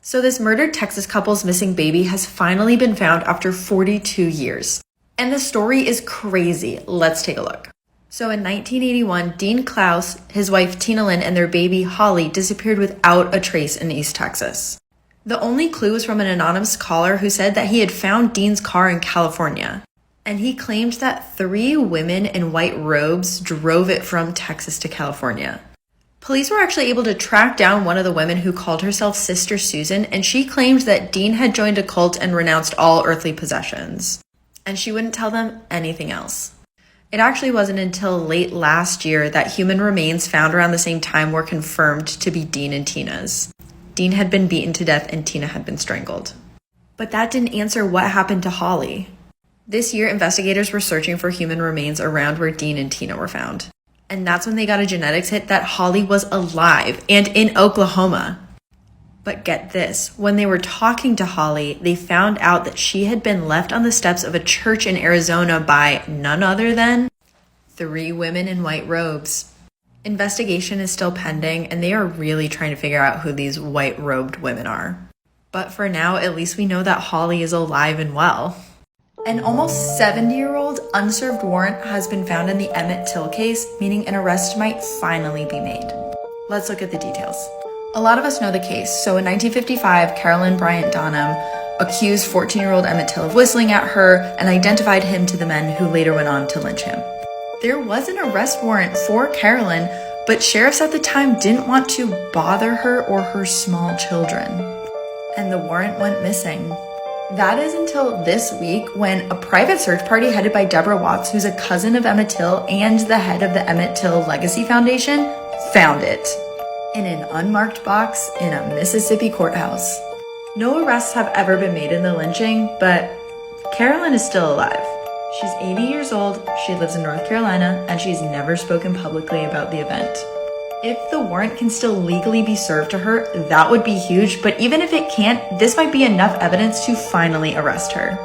So this murdered Texas couple's missing baby has finally been found after 42 years. And the story is crazy. Let's take a look. So in 1981, Dean Klaus, his wife Tina Lynn, and their baby Holly disappeared without a trace in East Texas. The only clue was from an anonymous caller who said that he had found Dean's car in California. And he claimed that 3 women in white robes drove it from Texas to California. Police were actually able to track down one of the women who called herself Sister Susan, and she claimed that Dean had joined a cult and renounced all earthly possessions. And she wouldn't tell them anything else. It actually wasn't until late last year that human remains found around the same time were confirmed to be Dean and Tina's. Dean had been beaten to death and Tina had been strangled. But that didn't answer what happened to Holly. This year, investigators were searching for human remains around where Dean and Tina were found. And that's when they got a genetics hit that Holly was alive and in Oklahoma. But get this, when they were talking to Holly, they found out that she had been left on the steps of a church in Arizona by none other than 3 women in white robes. Investigation is still pending, and they are really trying to figure out who these white-robed women are. But for now, at least we know that Holly is alive and well. An almost 70-year-old unserved warrant has been found in the Emmett Till case, meaning an arrest might finally be made. Let's look at the details. A lot of us know the case. So in 1955, Carolyn Bryant Donham accused 14-year-old Emmett Till of whistling at her and identified him to the men who later went on to lynch him. There was an arrest warrant for Carolyn, but sheriffs at the time didn't want to bother her or her small children. And the warrant went missing. That is until this week when a private search party headed by Deborah Watts, who's a cousin of Emmett Till and the head of the Emmett Till Legacy Foundation, found it in an unmarked box in a Mississippi courthouse. No arrests have ever been made in the lynching, but Carolyn is still alive. She's 80 years old, she lives in North Carolina, and she's never spoken publicly about the event. If the warrant can still legally be served to her, that would be huge, but even if it can't, this might be enough evidence to finally arrest her.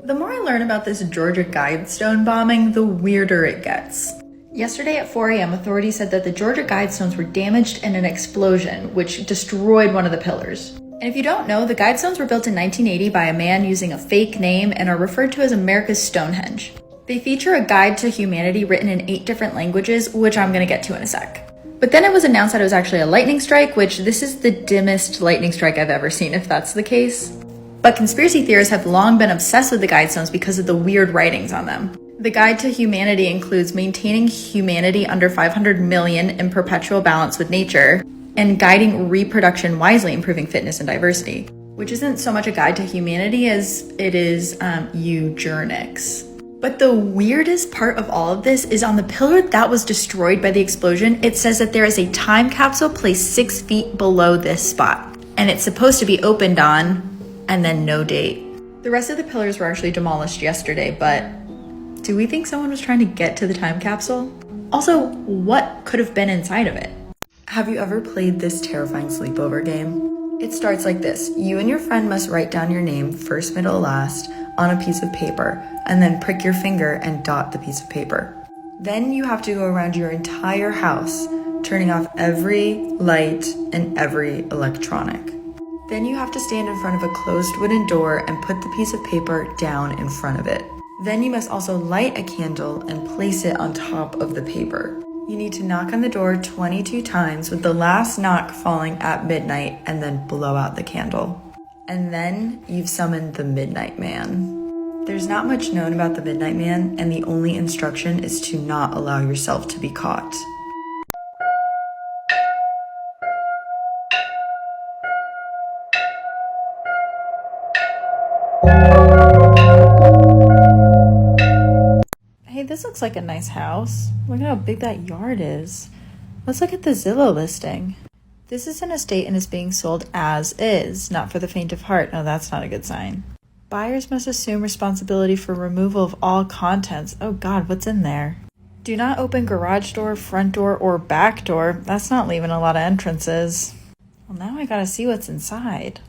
The more I learn about this Georgia Guidestone bombing, the weirder it gets. Yesterday at 4 a.m., authorities said that the Georgia Guidestones were damaged in an explosion, which destroyed one of the pillars. And if you don't know, the Guidestones were built in 1980 by a man using a fake name and are referred to as America's Stonehenge. They feature a guide to humanity written in 8 different languages, which I'm going to get to in a sec. But then it was announced that it was actually a lightning strike, which this is the dimmest lightning strike I've ever seen, if that's the case. But conspiracy theorists have long been obsessed with the Guidestones because of the weird writings on them. The guide to humanity includes maintaining humanity under 500 million in perpetual balance with nature, and guiding reproduction wisely, improving fitness and diversity, which isn't so much a guide to humanity as it is eugenics. But the weirdest part of all of this is on the pillar that was destroyed by the explosion, it says that there is a time capsule placed 6 feet below this spot, and it's supposed to be opened on, and then no date. The rest of the pillars were actually demolished yesterday, but do we think someone was trying to get to the time capsule? Also, what could have been inside of it? Have you ever played this terrifying sleepover game? It starts like this. You and your friend must write down your name, first, middle, last, on a piece of paper, and then prick your finger and dot the piece of paper. Then you have to go around your entire house, turning off every light and every electronic. Then you have to stand in front of a closed wooden door and put the piece of paper down in front of it. Then you must also light a candle and place it on top of the paper. You need to knock on the door 22 times, with the last knock falling at midnight, and then blow out the candle. And then you've summoned the Midnight Man. There's not much known about the Midnight Man, and the only instruction is to not allow yourself to be caught. Hey, this looks like a nice house. Look at how big that yard is. Let's look at the Zillow listing. This is an estate and is being sold as is, not for the faint of heart. No, that's not a good sign. Buyers must assume responsibility for removal of all contents. Oh God, what's in there? Do not open garage door, front door, or back door. That's not leaving a lot of entrances. Well, now I gotta see what's inside.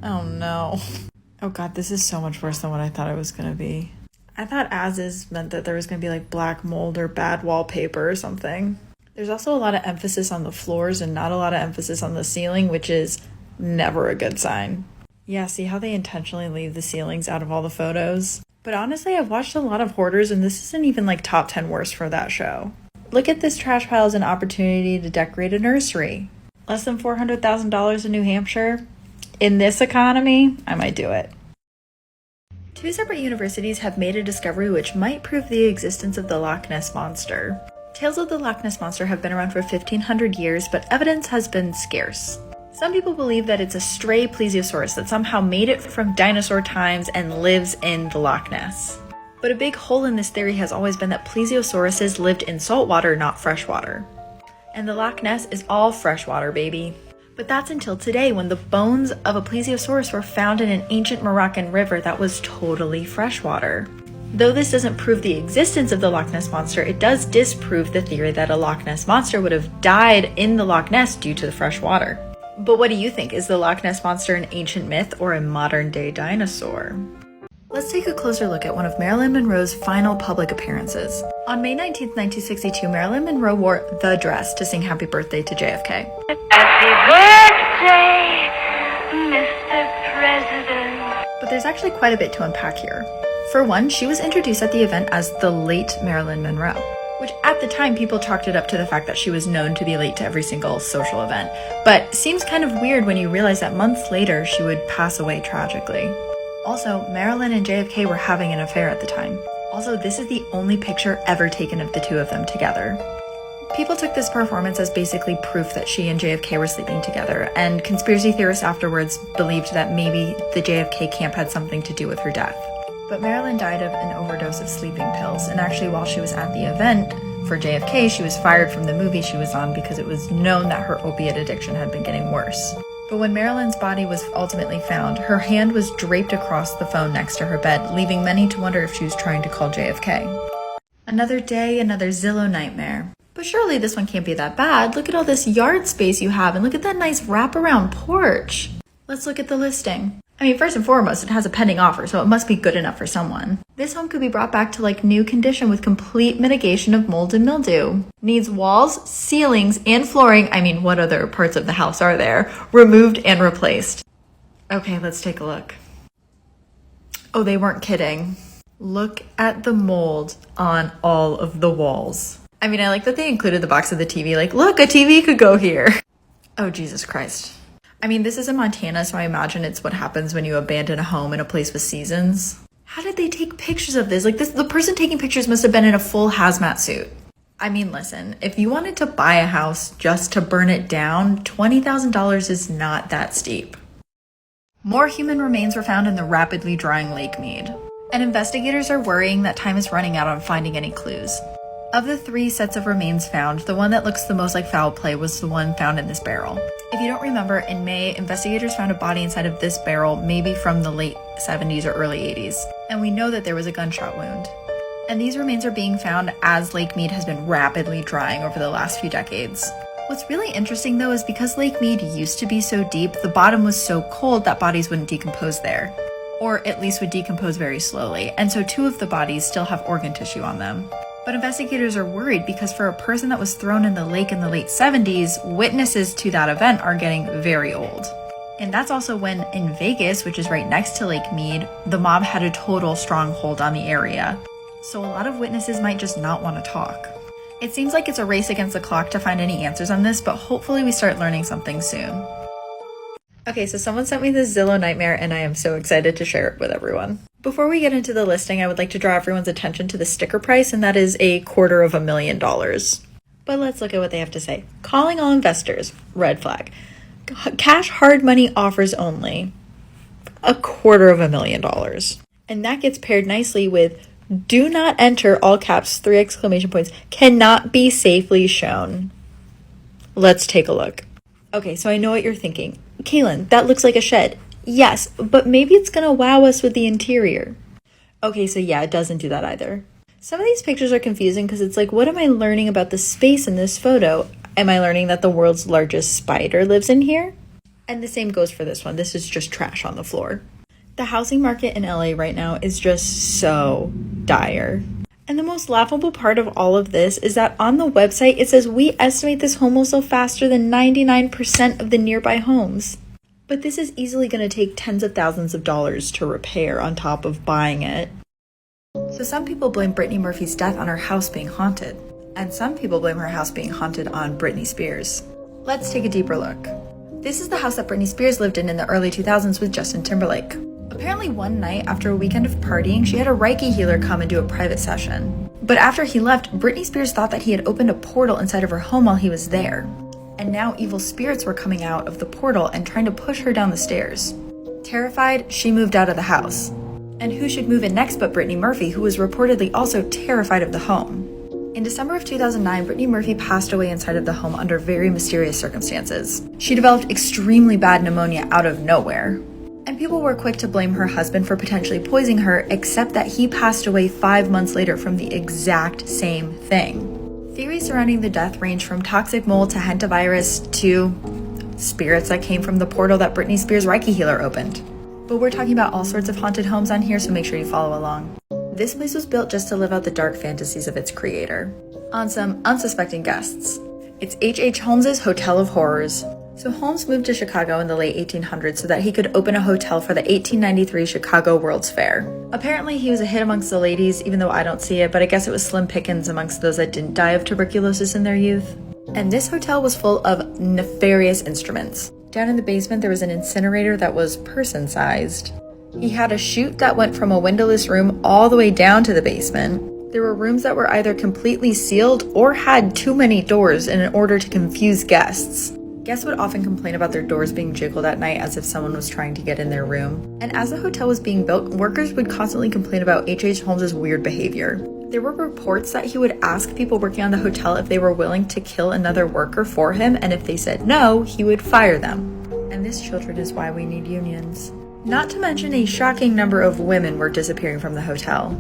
Oh no. Oh God, this is so much worse than what I thought it was gonna be. I thought as is meant that there was going to be like black mold or bad wallpaper or something. There's also a lot of emphasis on the floors and not a lot of emphasis on the ceiling, which is Never a good sign. Yeah, see how they intentionally leave the ceilings out of all the photos? But honestly, I've watched a lot of hoarders and this isn't even like top 10 worst for that show. Look at this trash pile as an opportunity to decorate a nursery. Less than $400,000 in New Hampshire? In this economy, I might do it. Two separate universities have made a discovery which might prove the existence of the Loch Ness Monster. Tales of the Loch Ness Monster have been around for 1,500 years, but evidence has been scarce. Some people believe that it's a stray plesiosaurus that somehow made it from dinosaur times and lives in the Loch Ness. But a big hole in this theory has always been that plesiosauruses lived in saltwater, not freshwater. And the Loch Ness is all freshwater, baby. But that's until today, when the bones of a plesiosaurus were found in an ancient Moroccan river that was totally freshwater. Though this doesn't prove the existence of the Loch Ness Monster, it does disprove the theory that a Loch Ness Monster would have died in the Loch Ness due to the fresh water. But what do you think? Is the Loch Ness Monster an ancient myth or a modern-day dinosaur? Let's take a closer look at one of Marilyn Monroe's final public appearances. On May 19, 1962, Marilyn Monroe wore the dress to sing Happy Birthday to JFK. Happy birthday, Mr. President. But there's actually quite a bit to unpack here. For one, she was introduced at the event as the late Marilyn Monroe, which at the time people chalked it up to the fact that she was known to be late to every single social event. But seems kind of weird when you realize that months later she would pass away tragically. Also, Marilyn and JFK were having an affair at the time. Also, this is the only picture ever taken of the two of them together. People took this performance as basically proof that she and JFK were sleeping together, and conspiracy theorists afterwards believed that maybe the JFK camp had something to do with her death. But Marilyn died of an overdose of sleeping pills, and actually while she was at the event for JFK, she was fired from the movie she was on because it was known that her opiate addiction had been getting worse. But when Marilyn's body was ultimately found, her hand was draped across the phone next to her bed, leaving many to wonder if she was trying to call JFK. Another day, another Zillow nightmare. But surely this one can't be that bad. Look at all this yard space you have, and look at that nice wraparound porch. Let's look at the listing. I mean, first and foremost, it has a pending offer, so it must be good enough for someone. This home could be brought back to like new condition with complete mitigation of mold and mildew. Needs walls, ceilings, and flooring, I mean, what other parts of the house are there, removed and replaced. Okay, let's take a look. Oh, they weren't kidding. Look at the mold on all of the walls. I mean, I like that they included the box of the TV, like, look, a TV could go here. Oh, Jesus Christ. I mean, this is in Montana, so I imagine it's what happens when you abandon a home in a place with seasons. How did they take pictures of this? Like, the person taking pictures must have been in a full hazmat suit. I mean, listen, if you wanted to buy a house just to burn it down, $20,000 is not that steep. More human remains were found in the rapidly drying Lake Mead, and investigators are worrying that time is running out on finding any clues. Of the 3 sets of remains found, the one that looks the most like foul play was the one found in this barrel. If you don't remember, in May, investigators found a body inside of this barrel, maybe from the late 70s or early 80s, and we know that there was a gunshot wound. And these remains are being found as Lake Mead has been rapidly drying over the last few decades. What's really interesting though is because Lake Mead used to be so deep, the bottom was so cold that bodies wouldn't decompose there, or at least would decompose very slowly, and so 2 of the bodies still have organ tissue on them. But investigators are worried because for a person that was thrown in the lake in the late 70s, witnesses to that event are getting very old. And that's also when in Vegas, which is right next to Lake Mead, the mob had a total stronghold on the area. So a lot of witnesses might just not want to talk. It seems like it's a race against the clock to find any answers on this, but hopefully we start learning something soon. Okay, so someone sent me this Zillow nightmare and I am so excited to share it with everyone. Before we get into the listing, I would like to draw everyone's attention to the sticker price, and that is $250,000. But let's look at what they have to say. Calling all investors, red flag. Cash hard money offers only, $250,000. And that gets paired nicely with do not enter, all caps, 3 exclamation points, cannot be safely shown. Let's take a look. Okay, so I know what you're thinking. Kaylin, that looks like a shed. Yes, but maybe it's gonna wow us with the interior. Okay, so yeah, it doesn't do that either. Some of these pictures are confusing because it's like, what am I learning about the space in this photo? Am I learning that the world's largest spider lives in here? And the same goes for this one. This is just trash on the floor. The housing market in LA right now is just so dire. And the most laughable part of all of this is that on the website, it says we estimate this home will sell faster than 99% of the nearby homes. But this is easily going to take tens of thousands of dollars to repair on top of buying it. So some people blame Brittany Murphy's death on her house being haunted, and some people blame her house being haunted on Britney Spears. Let's take a deeper look. This is the house that Britney Spears lived in the early 2000s with Justin Timberlake. Apparently one night after a weekend of partying, she had a Reiki healer come and do a private session. But after he left, Britney Spears thought that he had opened a portal inside of her home while he was there. And now evil spirits were coming out of the portal and trying to push her down the stairs. Terrified, she moved out of the house. And who should move in next but Brittany Murphy, who was reportedly also terrified of the home. In December of 2009, Brittany Murphy passed away inside of the home under very mysterious circumstances. She developed extremely bad pneumonia out of nowhere. And people were quick to blame her husband for potentially poisoning her, except that he passed away 5 months later from the exact same thing. Theories surrounding the death range from toxic mold to hantavirus to spirits that came from the portal that Britney Spears' Reiki healer opened. But we're talking about all sorts of haunted homes on here, so make sure you follow along. This place was built just to live out the dark fantasies of its creator, on some unsuspecting guests. It's H.H. Holmes' Hotel of Horrors. So Holmes moved to Chicago in the late 1800s so that he could open a hotel for the 1893 Chicago World's Fair. Apparently he was a hit amongst the ladies, even though I don't see it, but I guess it was slim pickings amongst those that didn't die of tuberculosis in their youth. And this hotel was full of nefarious instruments. Down in the basement there was an incinerator that was person-sized. He had a chute that went from a windowless room all the way down to the basement. There were rooms that were either completely sealed or had too many doors in order to confuse guests. Guests would often complain about their doors being jiggled at night as if someone was trying to get in their room. And as the hotel was being built, workers would constantly complain about H.H. Holmes' weird behavior. There were reports that he would ask people working on the hotel if they were willing to kill another worker for him, and if they said no, he would fire them. And this, children, is why we need unions. Not to mention a shocking number of women were disappearing from the hotel.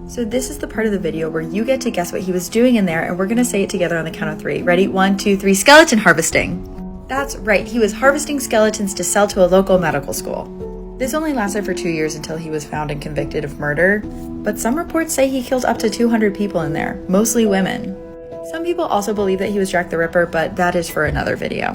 So this is the part of the video where you get to guess what he was doing in there, and we're gonna say it together on the count of 3. Ready? 1, 2, 3, skeleton harvesting. That's right, he was harvesting skeletons to sell to a local medical school. This only lasted for 2 years until he was found and convicted of murder, but some reports say he killed up to 200 people in there, mostly women. Some people also believe that he was Jack the Ripper, but that is for another video.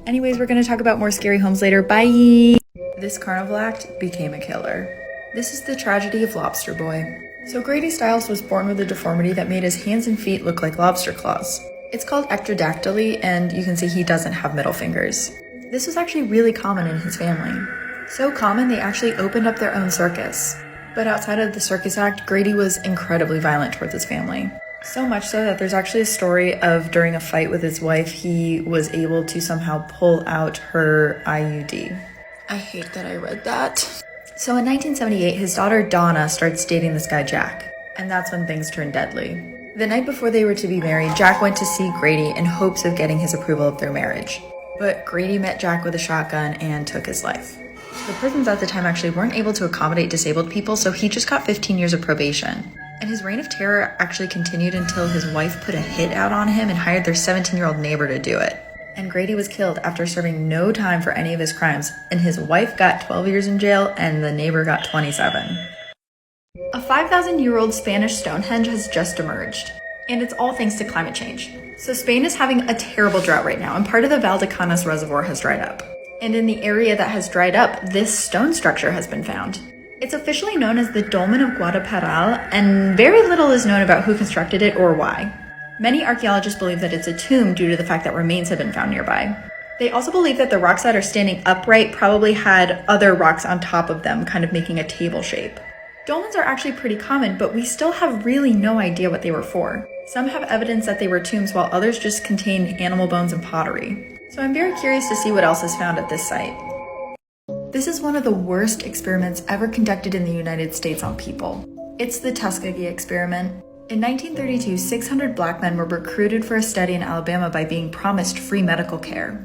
Anyways, we're gonna talk about more scary homes later, bye! This carnival act became a killer. This is the tragedy of Lobster Boy. So Grady Stiles was born with a deformity that made his hands and feet look like lobster claws. It's called ectrodactyly, and you can see he doesn't have middle fingers. This was actually really common in his family. So common, they actually opened up their own circus. But outside of the circus act, Grady was incredibly violent towards his family. So much so that there's actually a story of during a fight with his wife, he was able to somehow pull out her IUD. I hate that I read that. So in 1978, his daughter Donna starts dating this guy Jack, and that's when things turned deadly. The night before they were to be married, Jack went to see Grady in hopes of getting his approval of their marriage. But Grady met Jack with a shotgun and took his life. The prisons at the time actually weren't able to accommodate disabled people, so he just got 15 years of probation. And his reign of terror actually continued until his wife put a hit out on him and hired their 17-year-old neighbor to do it. And Grady was killed after serving no time for any of his crimes, and his wife got 12 years in jail and the neighbor got 27. A 5,000-year-old Spanish Stonehenge has just emerged, and it's all thanks to climate change. So Spain is having a terrible drought right now, and part of the Valdecañas reservoir has dried up. And in the area that has dried up, this stone structure has been found. It's officially known as the Dolmen of Guadaparal, and very little is known about who constructed it or why. Many archaeologists believe that it's a tomb due to the fact that remains have been found nearby. They also believe that the rocks that are standing upright probably had other rocks on top of them, kind of making a table shape. Dolmens are actually pretty common, but we still have really no idea what they were for. Some have evidence that they were tombs, while others just contain animal bones and pottery. So I'm very curious to see what else is found at this site. This is one of the worst experiments ever conducted in the United States on people. It's the Tuskegee experiment. In 1932, 600 black men were recruited for a study in Alabama by being promised free medical care.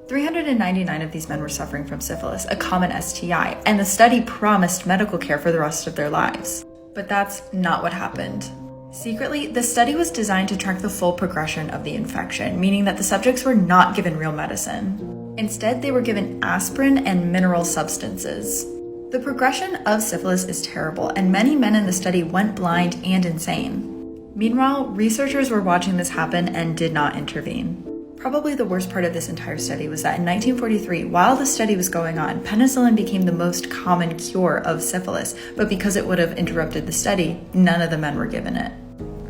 399 of these men were suffering from syphilis, a common STI, and the study promised medical care for the rest of their lives. But that's not what happened. Secretly, the study was designed to track the full progression of the infection, meaning that the subjects were not given real medicine. Instead, they were given aspirin and mineral substances. The progression of syphilis is terrible, and many men in the study went blind and insane. Meanwhile, researchers were watching this happen and did not intervene. Probably the worst part of this entire study was that in 1943, while the study was going on, penicillin became the most common cure of syphilis, but because it would have interrupted the study, none of the men were given it.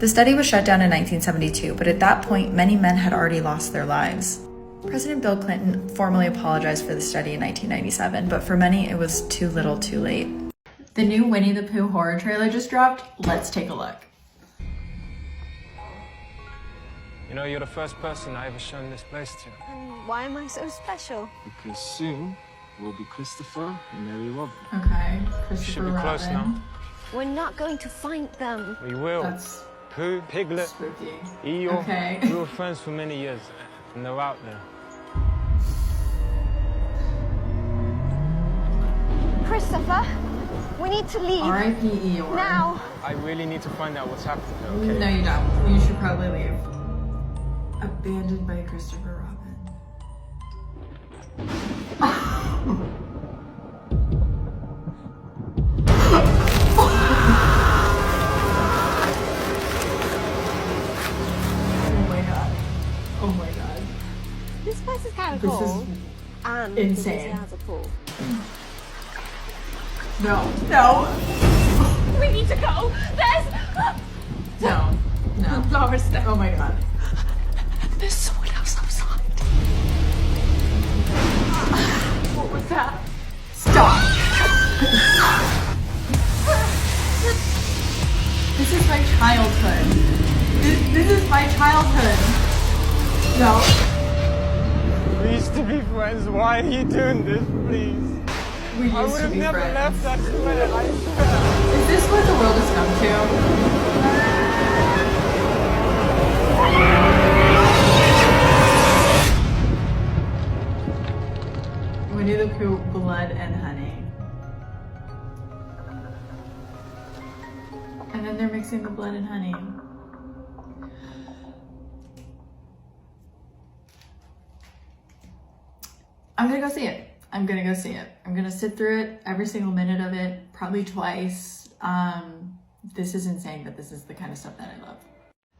The study was shut down in 1972, but at that point, many men had already lost their lives. President Bill Clinton formally apologized for the study in 1997, but for many, it was too little too late. The new Winnie the Pooh horror trailer just dropped. Let's take a look. You know, you're the first person I ever shown this place to. And why am I so special? Because soon we'll be Christopher and Mary Robin. Okay, You Christopher should be close Robin. now. We're not going to find them. We will. That's Pooh, Piglet, spooky. Eeyore. Okay. We were friends for many years, and they're out there. Christopher, we need to leave. R.I.P. Eeyore. Now. I really need to find out what's happened there, okay? No, you don't. You should probably leave. Abandoned by Christopher Robin. Oh my god. Oh my god. This place is kind of This cool. is And insane. It has a pool. No. No. We need to go. There's... No. No. Laura, stay. Oh my god. There's someone else outside. What was that? Stop. This is my childhood. This is my childhood. No. We used to be friends. Why are you doing this, please? We used I would to have be never friends. left, I swear. I swear. Is this what the world has come to? Winnie the Pooh, blood and honey. And then they're mixing the blood and honey. I'm gonna go see it. I'm gonna go see it. I'm gonna sit through it, every single minute of it, probably twice. This is insane, but this is the kind of stuff that I love.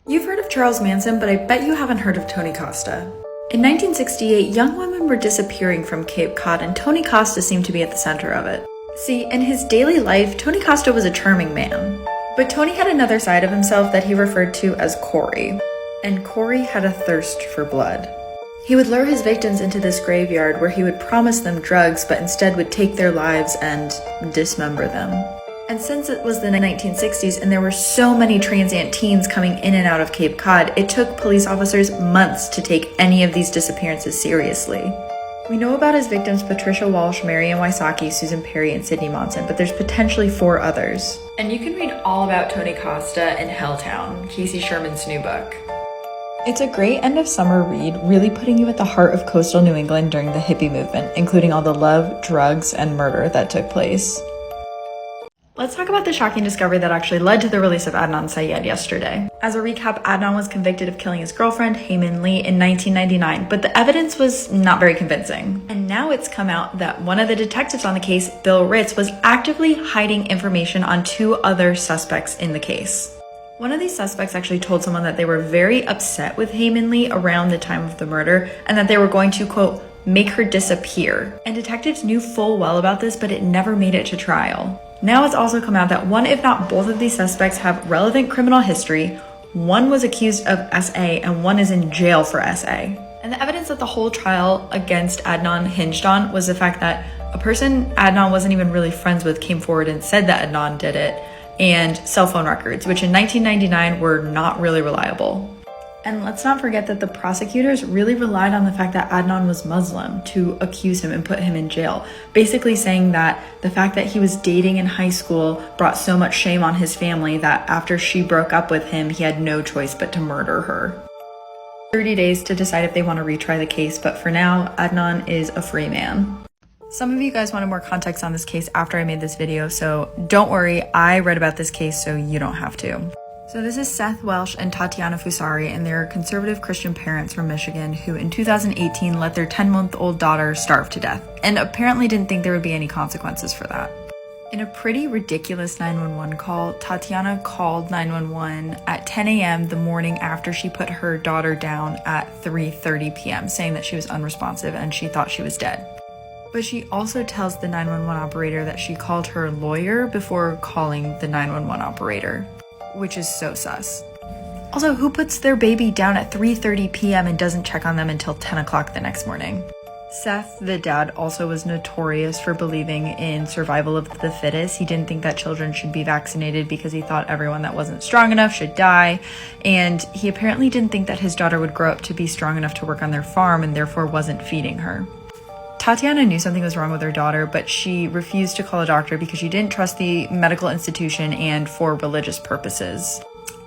You've heard of Charles Manson, but I bet you haven't heard of Tony Costa. In 1968, young women were disappearing from Cape Cod, and Tony Costa seemed to be at the center of it. See, in his daily life, Tony Costa was a charming man. But Tony had another side of himself that he referred to as Corey. And Corey had a thirst for blood. He would lure his victims into this graveyard where he would promise them drugs, but instead would take their lives and dismember them. And since it was the 1960s and there were so many transient teens coming in and out of Cape Cod, it took police officers months to take any of these disappearances seriously. We know about his victims Patricia Walsh, Marian Wysocki, Susan Perry, and Sidney Monson, but there's potentially 4 others. And you can read all about Tony Costa in Helltown, Casey Sherman's new book. It's a great end of summer read, really putting you at the heart of coastal New England during the hippie movement, including all the love, drugs, and murder that took place. Let's talk about the shocking discovery that actually led to the release of Adnan Syed yesterday. As a recap, Adnan was convicted of killing his girlfriend, Heyman Lee, in 1999, but the evidence was not very convincing. And now it's come out that one of the detectives on the case, Bill Ritz, was actively hiding information on 2 other suspects in the case. One of these suspects actually told someone that they were very upset with Heyman Lee around the time of the murder and that they were going to, quote, make her disappear. And detectives knew full well about this, but it never made it to trial. Now it's also come out that one, if not both of these suspects have relevant criminal history, one was accused of SA and one is in jail for SA. And the evidence that the whole trial against Adnan hinged on was the fact that a person Adnan wasn't even really friends with came forward and said that Adnan did it, and cell phone records, which in 1999 were not really reliable. And let's not forget that the prosecutors really relied on the fact that Adnan was Muslim to accuse him and put him in jail, basically saying that the fact that he was dating in high school brought so much shame on his family that after she broke up with him, he had no choice but to murder her. 30 days to decide if they want to retry the case, but for now, Adnan is a free man. Some of you guys wanted more context on this case after I made this video, so don't worry, I read about this case so you don't have to. So this is Seth Welsh and Tatiana Fusari, and they're conservative Christian parents from Michigan who in 2018 let their 10-month-old daughter starve to death, and apparently didn't think there would be any consequences for that. In a pretty ridiculous 911 call, Tatiana called 911 at 10 a.m. the morning after she put her daughter down at 3:30 p.m., saying that she was unresponsive and she thought she was dead. But she also tells the 911 operator that she called her lawyer before calling the 911 operator, which is so sus. Also, who puts their baby down at 3:30 p.m. and doesn't check on them until 10 o'clock the next morning? Seth, the dad, also was notorious for believing in survival of the fittest. He didn't think that children should be vaccinated because he thought everyone that wasn't strong enough should die. And he apparently didn't think that his daughter would grow up to be strong enough to work on their farm and therefore wasn't feeding her. Tatiana knew something was wrong with her daughter, but she refused to call a doctor because she didn't trust the medical institution and for religious purposes.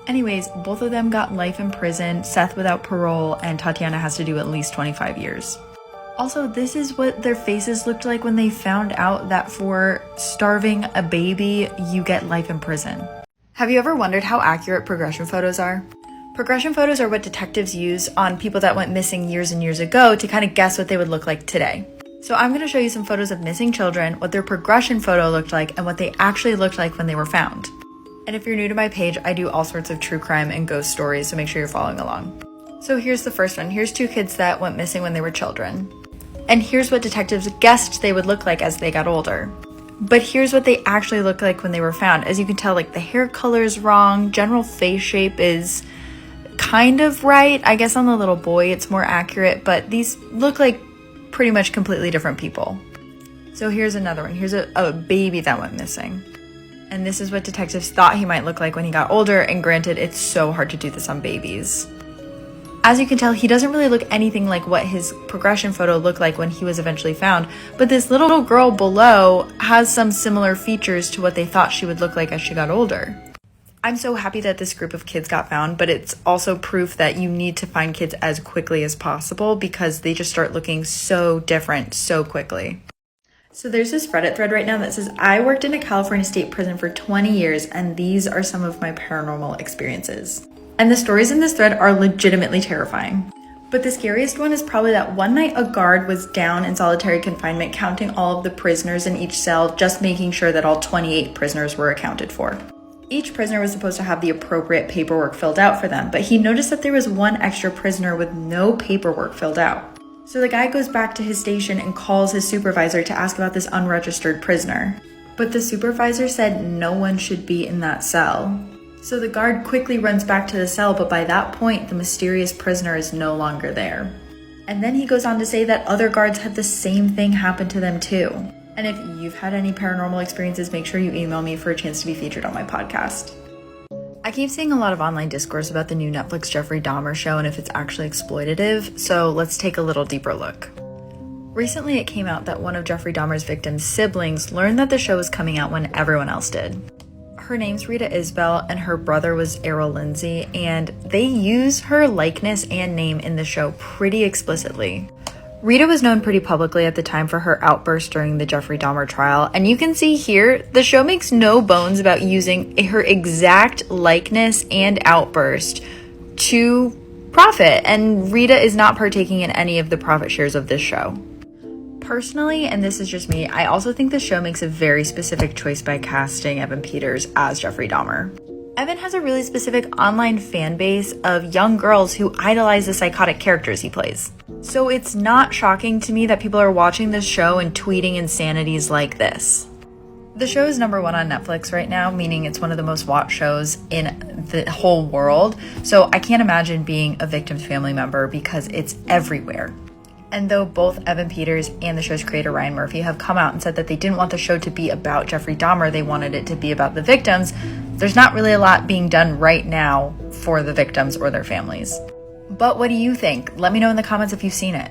Anyways, both of them got life in prison, Seth without parole, and Tatiana has to do at least 25 years. Also, this is what their faces looked like when they found out that for starving a baby, you get life in prison. Have you ever wondered how accurate progression photos are? Progression photos are what detectives use on people that went missing years and years ago to kind of guess what they would look like today. So I'm going to show you some photos of missing children, what their progression photo looked like, and what they actually looked like when they were found. And if you're new to my page, I do all sorts of true crime and ghost stories, so make sure you're following along. So here's the first one. Here's two kids that went missing when they were children. And here's what detectives guessed they would look like as they got older. But here's what they actually look like when they were found. As you can tell, like the hair color is wrong, general face shape is kind of right. I guess on the little boy it's more accurate, but these look like pretty much completely different people. So here's another one. Here's a baby that went missing. And this is what detectives thought he might look like when he got older, and granted, it's so hard to do this on babies. As you can tell, he doesn't really look anything like what his progression photo looked like when he was eventually found, but this little girl below has some similar features to what they thought she would look like as she got older. I'm so happy that this group of kids got found, but it's also proof that you need to find kids as quickly as possible because they just start looking so different so quickly. So there's this Reddit thread right now that says, I worked in a California state prison for 20 years and these are some of my paranormal experiences. And the stories in this thread are legitimately terrifying. But the scariest one is probably that one night a guard was down in solitary confinement counting all of the prisoners in each cell, just making sure that all 28 prisoners were accounted for. Each prisoner was supposed to have the appropriate paperwork filled out for them, but he noticed that there was one extra prisoner with no paperwork filled out. So the guy goes back to his station and calls his supervisor to ask about this unregistered prisoner. But the supervisor said no one should be in that cell. So the guard quickly runs back to the cell, but by that point, the mysterious prisoner is no longer there. And then he goes on to say that other guards had the same thing happen to them too. And if you've had any paranormal experiences, make sure you email me for a chance to be featured on my podcast. I keep seeing a lot of online discourse about the new Netflix Jeffrey Dahmer show and if it's actually exploitative, so let's take a little deeper look. Recently, it came out that one of Jeffrey Dahmer's victims' siblings learned that the show was coming out when everyone else did. Her name's Rita Isbell and her brother was Errol Lindsay, and they use her likeness and name in the show pretty explicitly. Rita was known pretty publicly at the time for her outburst during the Jeffrey Dahmer trial, and you can see here, the show makes no bones about using her exact likeness and outburst to profit, and Rita is not partaking in any of the profit shares of this show. Personally, and this is just me, I also think the show makes a very specific choice by casting Evan Peters as Jeffrey Dahmer. Evan has a really specific online fan base of young girls who idolize the psychotic characters he plays. So it's not shocking to me that people are watching this show and tweeting insanities like this. The show is #1 on Netflix right now, meaning it's one of the most watched shows in the whole world. So I can't imagine being a victim's family member because it's everywhere. And though both Evan Peters and the show's creator Ryan Murphy have come out and said that they didn't want the show to be about Jeffrey Dahmer, they wanted it to be about the victims, there's not really a lot being done right now for the victims or their families. But what do you think? Let me know in the comments if you've seen it.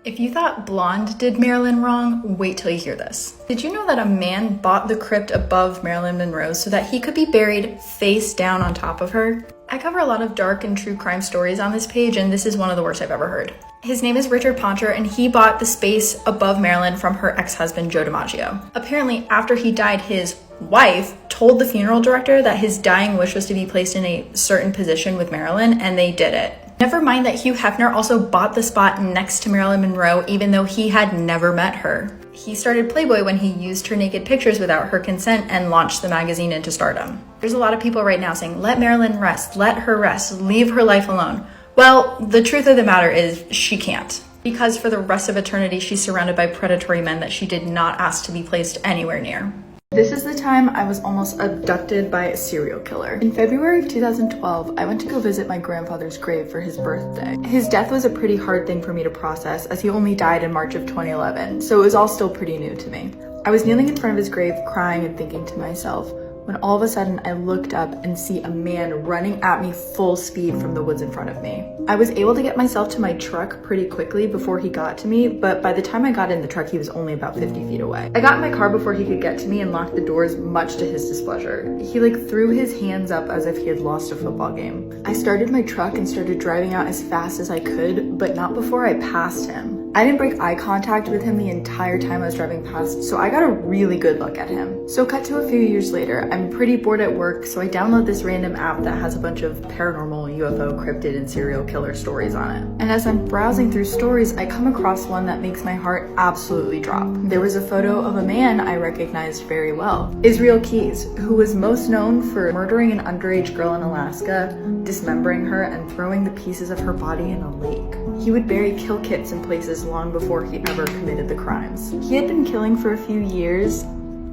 If you thought Blonde did Marilyn wrong, wait till you hear this. Did you know that a man bought the crypt above Marilyn Monroe so that he could be buried face down on top of her? I cover a lot of dark and true crime stories on this page, and this is one of the worst I've ever heard. His name is Richard Poncher, and he bought the space above Marilyn from her ex-husband, Joe DiMaggio. Apparently, after he died, his wife told the funeral director that his dying wish was to be placed in a certain position with Marilyn, and they did it. Never mind that Hugh Hefner also bought the spot next to Marilyn Monroe, even though he had never met her. He started Playboy when he used her naked pictures without her consent and launched the magazine into stardom. There's a lot of people right now saying, let Marilyn rest, let her rest, leave her life alone. Well, the truth of the matter is she can't. Because for the rest of eternity, she's surrounded by predatory men that she did not ask to be placed anywhere near. This is the time I was almost abducted by a serial killer. In February of 2012, I went to go visit my grandfather's grave for his birthday. His death was a pretty hard thing for me to process, as he only died in March of 2011, so it was all still pretty new to me. I was kneeling in front of his grave crying and thinking to myself, when all of a sudden I looked up and see a man running at me full speed from the woods in front of me. I was able to get myself to my truck pretty quickly before he got to me, but by the time I got in the truck, he was only about 50 feet away. I got in my car before he could get to me and locked the doors, much to his displeasure. He threw his hands up as if he had lost a football game. I started my truck and started driving out as fast as I could, but not before I passed him. I didn't break eye contact with him the entire time I was driving past, so I got a really good look at him. So cut to a few years later, I'm pretty bored at work, so I download this random app that has a bunch of paranormal, UFO, cryptid, and serial killer stories on it. And as I'm browsing through stories, I come across one that makes my heart absolutely drop. There was a photo of a man I recognized very well. Israel Keys, who was most known for murdering an underage girl in Alaska, dismembering her, and throwing the pieces of her body in a lake. He would bury kill kits in places long before he ever committed the crimes. He had been killing for a few years,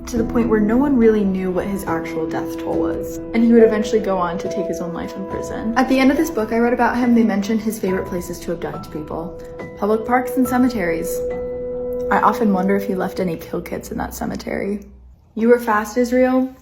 to the point where no one really knew what his actual death toll was. And he would eventually go on to take his own life in prison. At the end of this book I read about him, they mentioned his favorite places to abduct people: public parks and cemeteries. I often wonder if he left any kill kits in that cemetery. You were fast, Israel,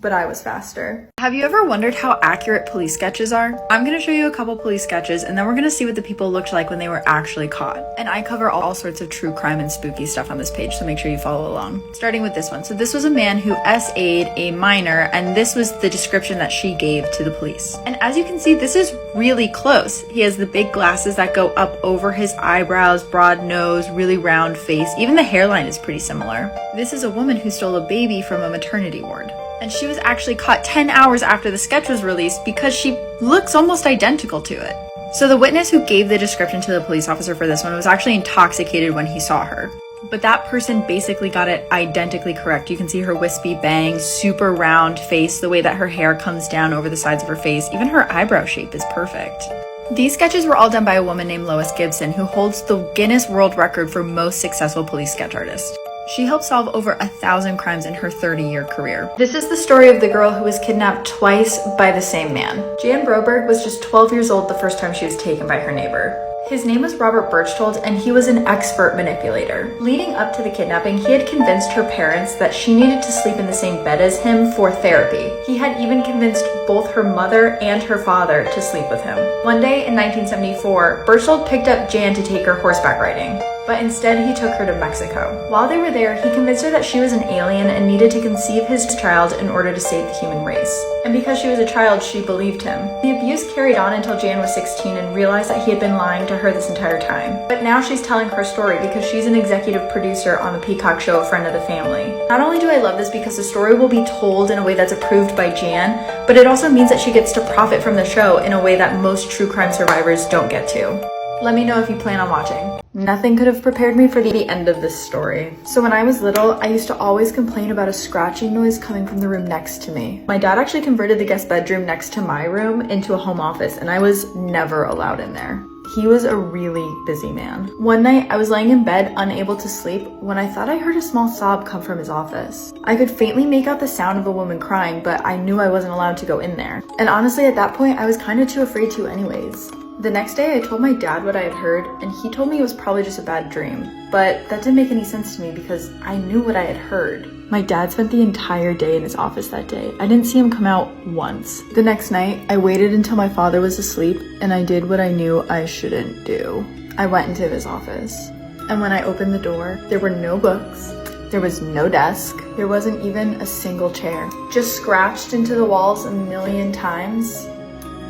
but I was faster. Have you ever wondered how accurate police sketches are? I'm gonna show you a couple police sketches and then we're gonna see what the people looked like when they were actually caught. And I cover all sorts of true crime and spooky stuff on this page, so make sure you follow along. Starting with this one. So this was a man who SA'd a minor, and this was the description that she gave to the police. And as you can see, this is really close. He has the big glasses that go up over his eyebrows, broad nose, really round face. Even the hairline is pretty similar. This is a woman who stole a baby from a maternity ward. And she was actually caught 10 hours after the sketch was released because she looks almost identical to it. So the witness who gave the description to the police officer for this one was actually intoxicated when he saw her. But that person basically got it identically correct. You can see her wispy bangs, super round face, the way that her hair comes down over the sides of her face. Even her eyebrow shape is perfect. These sketches were all done by a woman named Lois Gibson, who holds the Guinness World Record for most successful police sketch artist. She helped solve over 1,000 crimes in her 30-year career. This is the story of the girl who was kidnapped twice by the same man. Jan Broberg was just 12 years old the first time she was taken by her neighbor. His name was Robert Berchtold, and he was an expert manipulator. Leading up to the kidnapping, he had convinced her parents that she needed to sleep in the same bed as him for therapy. He had even convinced both her mother and her father to sleep with him. One day in 1974, Berchtold picked up Jan to take her horseback riding, but instead he took her to Mexico. While they were there, he convinced her that she was an alien and needed to conceive his child in order to save the human race. And because she was a child, she believed him. The abuse carried on until Jan was 16 and realized that he had been lying to her this entire time. But now she's telling her story because she's an executive producer on the Peacock show A Friend of the Family. Not only do I love this because the story will be told in a way that's approved by Jan, but it also means that she gets to profit from the show in a way that most true crime survivors don't get to. Let me know if you plan on watching. Nothing could have prepared me for the end of this story. So when I was little, I used to always complain about a scratching noise coming from the room next to me. My dad actually converted the guest bedroom next to my room into a home office, and I was never allowed in there. He was a really busy man. One night, I was laying in bed, unable to sleep, when I thought I heard a small sob come from his office. I could faintly make out the sound of a woman crying, but I knew I wasn't allowed to go in there. And honestly, at that point, I was kind of too afraid to anyways. The next day, I told my dad what I had heard, and he told me it was probably just a bad dream. But that didn't make any sense to me because I knew what I had heard. My dad spent the entire day in his office that day. I didn't see him come out once. The next night, I waited until my father was asleep, and I did what I knew I shouldn't do. I went into his office. And when I opened the door, there were no books. There was no desk. There wasn't even a single chair. Just scratched into the walls a million times.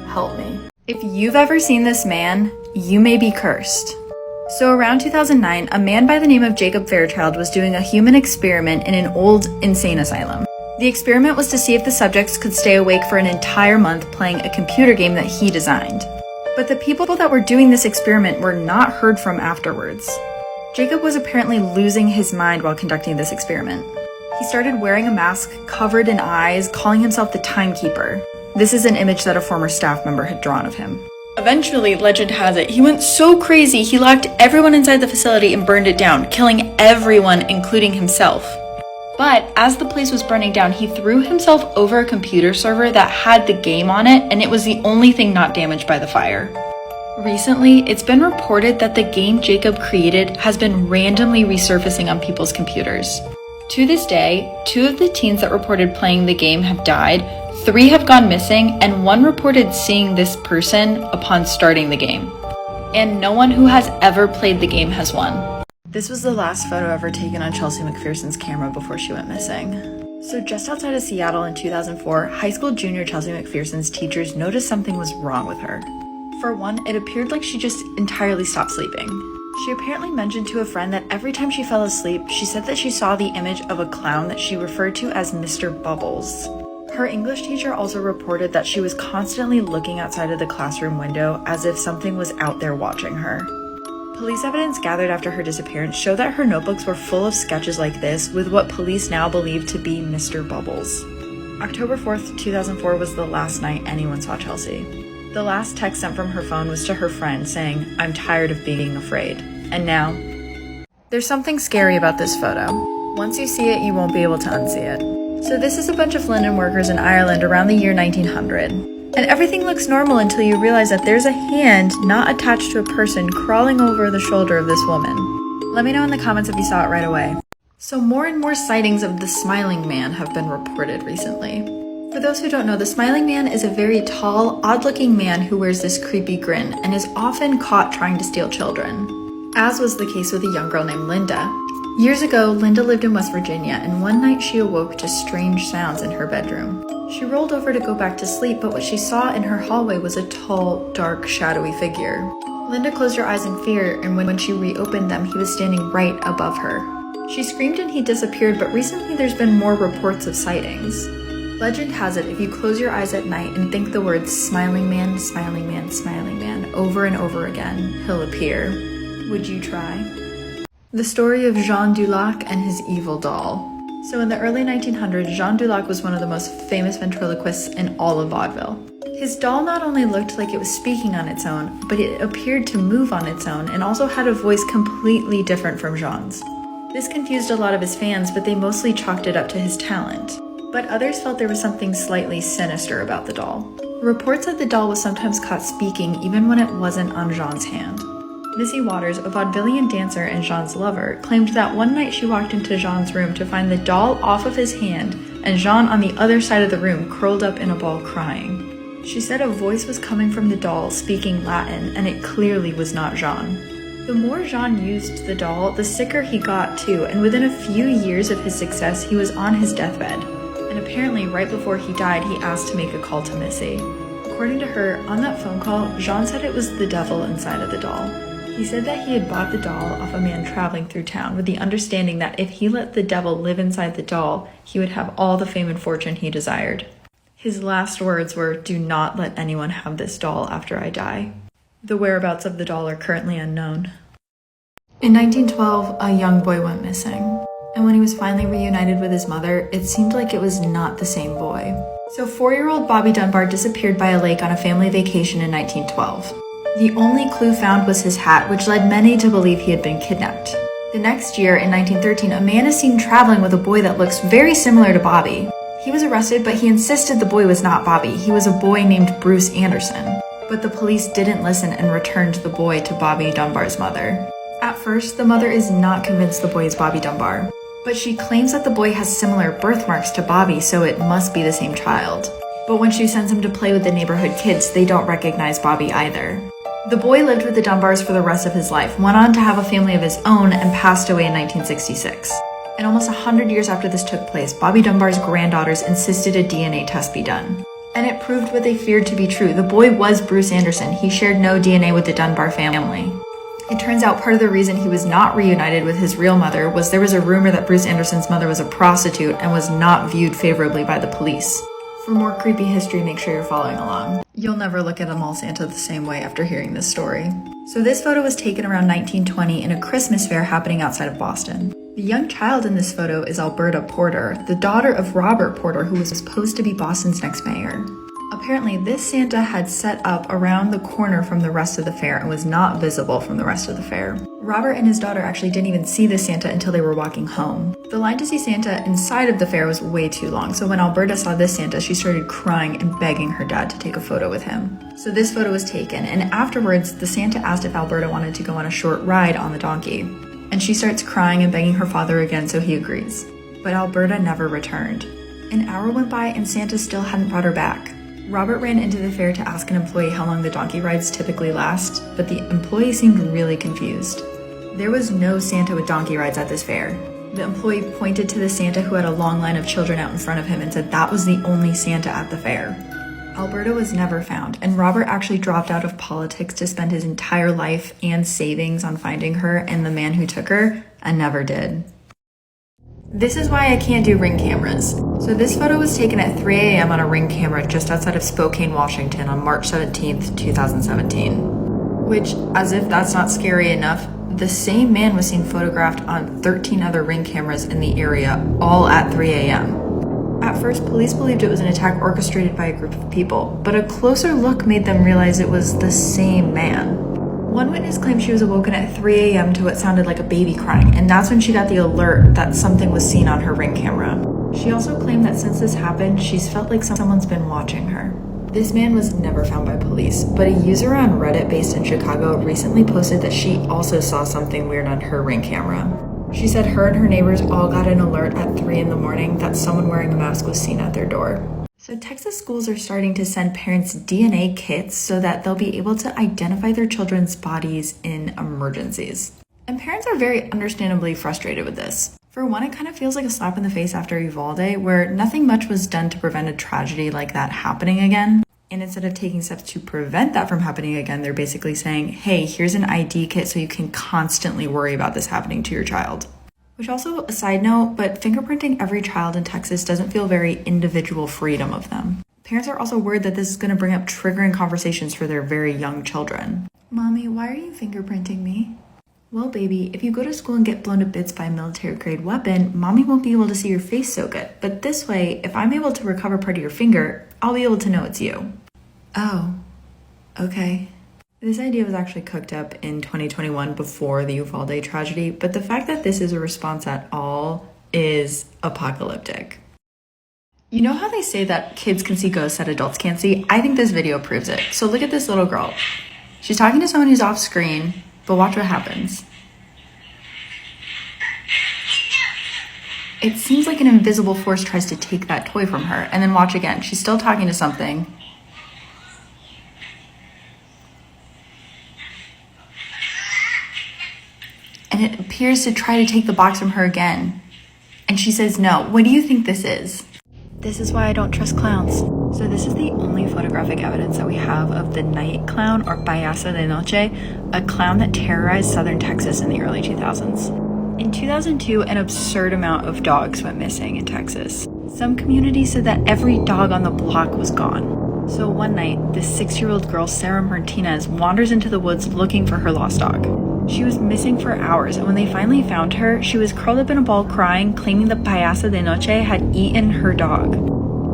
Help me. If you've ever seen this man, you may be cursed. So around 2009, a man by the name of Jacob Fairchild was doing a human experiment in an old insane asylum. The experiment was to see if the subjects could stay awake for an entire month playing a computer game that he designed. But the people that were doing this experiment were not heard from afterwards. Jacob was apparently losing his mind while conducting this experiment. He started wearing a mask covered in eyes, calling himself the timekeeper. This is an image that a former staff member had drawn of him. Eventually, legend has it, he went so crazy he locked everyone inside the facility and burned it down, killing everyone, including himself. But as the place was burning down, he threw himself over a computer server that had the game on it, and it was the only thing not damaged by the fire. Recently, it's been reported that the game Jacob created has been randomly resurfacing on people's computers. To this day, 2 of the teens that reported playing the game have died, 3 have gone missing, and 1 reported seeing this person upon starting the game. And no one who has ever played the game has won. This was the last photo ever taken on Chelsea McPherson's camera before she went missing. So just outside of Seattle in 2004, high school junior Chelsea McPherson's teachers noticed something was wrong with her. For one, it appeared like she just entirely stopped sleeping. She apparently mentioned to a friend that every time she fell asleep, she said that she saw the image of a clown that she referred to as Mr. Bubbles. Her English teacher also reported that she was constantly looking outside of the classroom window as if something was out there watching her. Police evidence gathered after her disappearance showed that her notebooks were full of sketches like this with what police now believe to be Mr. Bubbles. October 4th, 2004 was the last night anyone saw Chelsea. The last text sent from her phone was to her friend saying, "I'm tired of being afraid." And now, there's something scary about this photo. Once you see it, you won't be able to unsee it. So this is a bunch of linen workers in Ireland around the year 1900. And everything looks normal until you realize that there's a hand not attached to a person crawling over the shoulder of this woman. Let me know in the comments if you saw it right away. So more and more sightings of the Smiling Man have been reported recently. For those who don't know, the Smiling Man is a very tall, odd-looking man who wears this creepy grin and is often caught trying to steal children, as was the case with a young girl named Linda. Years ago, Linda lived in West Virginia, and one night she awoke to strange sounds in her bedroom. She rolled over to go back to sleep, but what she saw in her hallway was a tall, dark, shadowy figure. Linda closed her eyes in fear, and when she reopened them, he was standing right above her. She screamed and he disappeared, but recently there's been more reports of sightings. Legend has it, if you close your eyes at night and think the words "Smiling Man, Smiling Man, Smiling Man" over and over again, he'll appear. Would you try? The story of Jean Dulac and his evil doll. So in the early 1900s, Jean Dulac was one of the most famous ventriloquists in all of vaudeville. His doll not only looked like it was speaking on its own, but it appeared to move on its own and also had a voice completely different from Jean's. This confused a lot of his fans, but they mostly chalked it up to his talent. But others felt there was something slightly sinister about the doll. Reports said the doll was sometimes caught speaking even when it wasn't on Jean's hand. Missy Waters, a vaudevillian dancer and Jean's lover, claimed that one night she walked into Jean's room to find the doll off of his hand and Jean on the other side of the room curled up in a ball crying. She said a voice was coming from the doll speaking Latin, and it clearly was not Jean. The more Jean used the doll, the sicker he got too, and within a few years of his success, he was on his deathbed. And apparently right before he died, he asked to make a call to Missy. According to her, on that phone call, Jean said it was the devil inside of the doll. He said that he had bought the doll off a man traveling through town with the understanding that if he let the devil live inside the doll, he would have all the fame and fortune he desired. His last words were, "Do not let anyone have this doll after I die." The whereabouts of the doll are currently unknown. In 1912, a young boy went missing. And when he was finally reunited with his mother, it seemed like it was not the same boy. So 4-year-old Bobby Dunbar disappeared by a lake on a family vacation in 1912. The only clue found was his hat, which led many to believe he had been kidnapped. The next year, in 1913, a man is seen traveling with a boy that looks very similar to Bobby. He was arrested, but he insisted the boy was not Bobby. He was a boy named Bruce Anderson. But the police didn't listen and returned the boy to Bobby Dunbar's mother. At first, the mother is not convinced the boy is Bobby Dunbar, but she claims that the boy has similar birthmarks to Bobby, so it must be the same child. But when she sends him to play with the neighborhood kids, they don't recognize Bobby either. The boy lived with the Dunbars for the rest of his life, went on to have a family of his own, and passed away in 1966. And almost 100 years after this took place, Bobby Dunbar's granddaughters insisted a DNA test be done. And it proved what they feared to be true. The boy was Bruce Anderson. He shared no DNA with the Dunbar family. It turns out part of the reason he was not reunited with his real mother was there was a rumor that Bruce Anderson's mother was a prostitute and was not viewed favorably by the police. For more creepy history, make sure you're following along. You'll never look at a mall Santa the same way after hearing this story. So this photo was taken around 1920 in a Christmas fair happening outside of Boston. The young child in this photo is Alberta Porter, the daughter of Robert Porter, who was supposed to be Boston's next mayor. Apparently, this Santa had set up around the corner from the rest of the fair and was not visible from the rest of the fair. Robert and his daughter actually didn't even see the Santa until they were walking home. The line to see Santa inside of the fair was way too long, so when Alberta saw this Santa, she started crying and begging her dad to take a photo with him. So this photo was taken, and afterwards, the Santa asked if Alberta wanted to go on a short ride on the donkey. And she starts crying and begging her father again, so he agrees. But Alberta never returned. An hour went by and Santa still hadn't brought her back. Robert ran into the fair to ask an employee how long the donkey rides typically last, but the employee seemed really confused. There was no Santa with donkey rides at this fair. The employee pointed to the Santa who had a long line of children out in front of him and said that was the only Santa at the fair. Alberta was never found, and Robert actually dropped out of politics to spend his entire life and savings on finding her and the man who took her, and never did. This is why I can't do Ring cameras. So this photo was taken at 3 a.m. on a Ring camera just outside of Spokane, Washington on March 17th, 2017. Which, as if that's not scary enough, the same man was seen photographed on 13 other Ring cameras in the area, all at 3 a.m. At first, police believed it was an attack orchestrated by a group of people, but a closer look made them realize it was the same man. One witness claimed she was awoken at 3 a.m. to what sounded like a baby crying, and that's when she got the alert that something was seen on her Ring camera. She also claimed that since this happened, she's felt like someone's been watching her. This man was never found by police, but a user on Reddit based in Chicago recently posted that she also saw something weird on her Ring camera. She said her and her neighbors all got an alert at 3 in the morning that someone wearing a mask was seen at their door. So Texas schools are starting to send parents DNA kits so that they'll be able to identify their children's bodies in emergencies. And parents are very understandably frustrated with this. For one, it kind of feels like a slap in the face after Uvalde, where nothing much was done to prevent a tragedy like that happening again. And instead of taking steps to prevent that from happening again, they're basically saying, hey, here's an ID kit so you can constantly worry about this happening to your child. Which also, a side note, but fingerprinting every child in Texas doesn't feel very individual freedom of them. Parents are also worried that this is going to bring up triggering conversations for their very young children. Mommy, why are you fingerprinting me? Well, baby, if you go to school and get blown to bits by a military-grade weapon, Mommy won't be able to see your face so good. But this way, if I'm able to recover part of your finger, I'll be able to know it's you. Oh, okay. This idea was actually cooked up in 2021 before the Uvalde tragedy, but the fact that this is a response at all is apocalyptic. You know how they say that kids can see ghosts that adults can't see? I think this video proves it. So look at this little girl. She's talking to someone who's off screen, but watch what happens. It seems like an invisible force tries to take that toy from her, and then watch again. She's still talking to something. And it appears to try to take the box from her again. And she says no. What do you think this is? This is why I don't trust clowns. So this is the only photographic evidence that we have of the night clown, or payaso de noche, a clown that terrorized southern Texas in the early 2000s. In 2002, an absurd amount of dogs went missing in Texas. Some communities said that every dog on the block was gone. So one night, this 6-year-old girl, Sarah Martinez, wanders into the woods looking for her lost dog. She was missing for hours, and when they finally found her, she was curled up in a ball crying, claiming the payaso de noche had eaten her dog.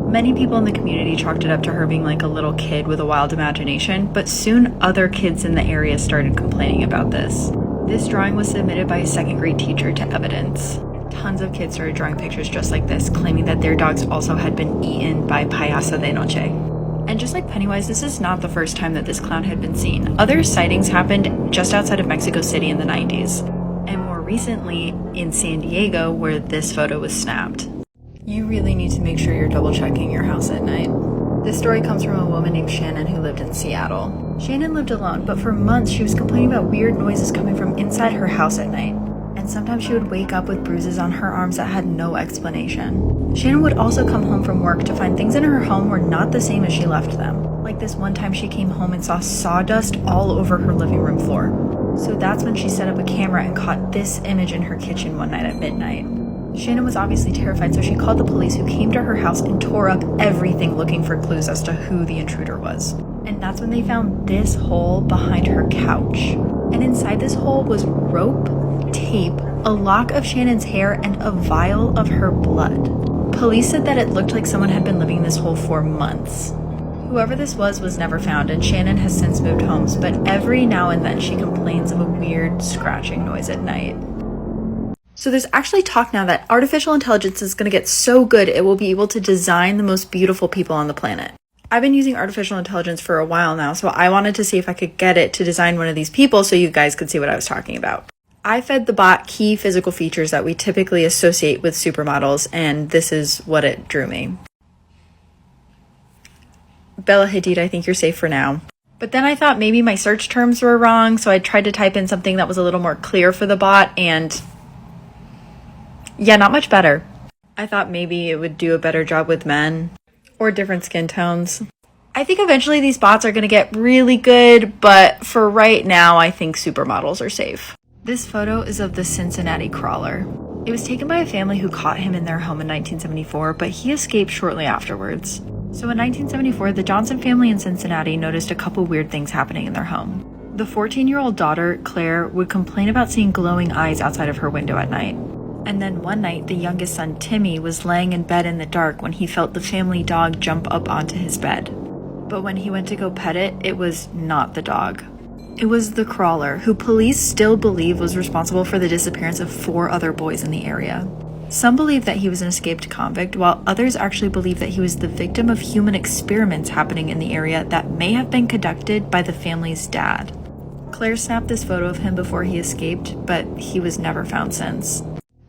Many people in the community chalked it up to her being like a little kid with a wild imagination, but soon other kids in the area started complaining about this. This drawing was submitted by a second-grade teacher to evidence. Tons of kids started drawing pictures just like this, claiming that their dogs also had been eaten by payaso de noche. And just like Pennywise, this is not the first time that this clown had been seen. Other sightings happened just outside of Mexico City in the 90s, and more recently in San Diego, where this photo was snapped. You really need to make sure you're double checking your house at night. This story comes from a woman named Shannon who lived in Seattle. Shannon lived alone, but for months she was complaining about weird noises coming from inside her house at night. And sometimes she would wake up with bruises on her arms that had no explanation. Shannon would also come home from work to find things in her home were not the same as she left them. Like this one time she came home and saw sawdust all over her living room floor. So that's when she set up a camera and caught this image in her kitchen one night at midnight. Shannon was obviously terrified, so she called the police, who came to her house and tore up everything looking for clues as to who the intruder was. And that's when they found this hole behind her couch. And inside this hole was rope, tape, a lock of Shannon's hair, and a vial of her blood. Police said that it looked like someone had been living in this hole for months. Whoever this was never found, and Shannon has since moved homes, but every now and then she complains of a weird scratching noise at night. So there's actually talk now that artificial intelligence is going to get so good it will be able to design the most beautiful people on the planet. I've been using artificial intelligence for a while now, so I wanted to see if I could get it to design one of these people so you guys could see what I was talking about. I fed the bot key physical features that we typically associate with supermodels, and this is what it drew me. Bella Hadid, I think you're safe for now. But then I thought maybe my search terms were wrong, so I tried to type in something that was a little more clear for the bot, and yeah, not much better. I thought maybe it would do a better job with men or different skin tones. I think eventually these bots are going to get really good, but for right now, I think supermodels are safe. This photo is of the Cincinnati crawler. It was taken by a family who caught him in their home in 1974, but he escaped shortly afterwards. So in 1974, the Johnson family in Cincinnati noticed a couple weird things happening in their home. The 14-year-old daughter, Claire, would complain about seeing glowing eyes outside of her window at night. And then one night, the youngest son, Timmy, was laying in bed in the dark when he felt the family dog jump up onto his bed. But when he went to go pet it, it was not the dog. It was the crawler, who police still believe was responsible for the disappearance of 4 other boys in the area. Some believe that he was an escaped convict, while others actually believe that he was the victim of human experiments happening in the area that may have been conducted by the family's dad. Claire snapped this photo of him before he escaped, but he was never found since.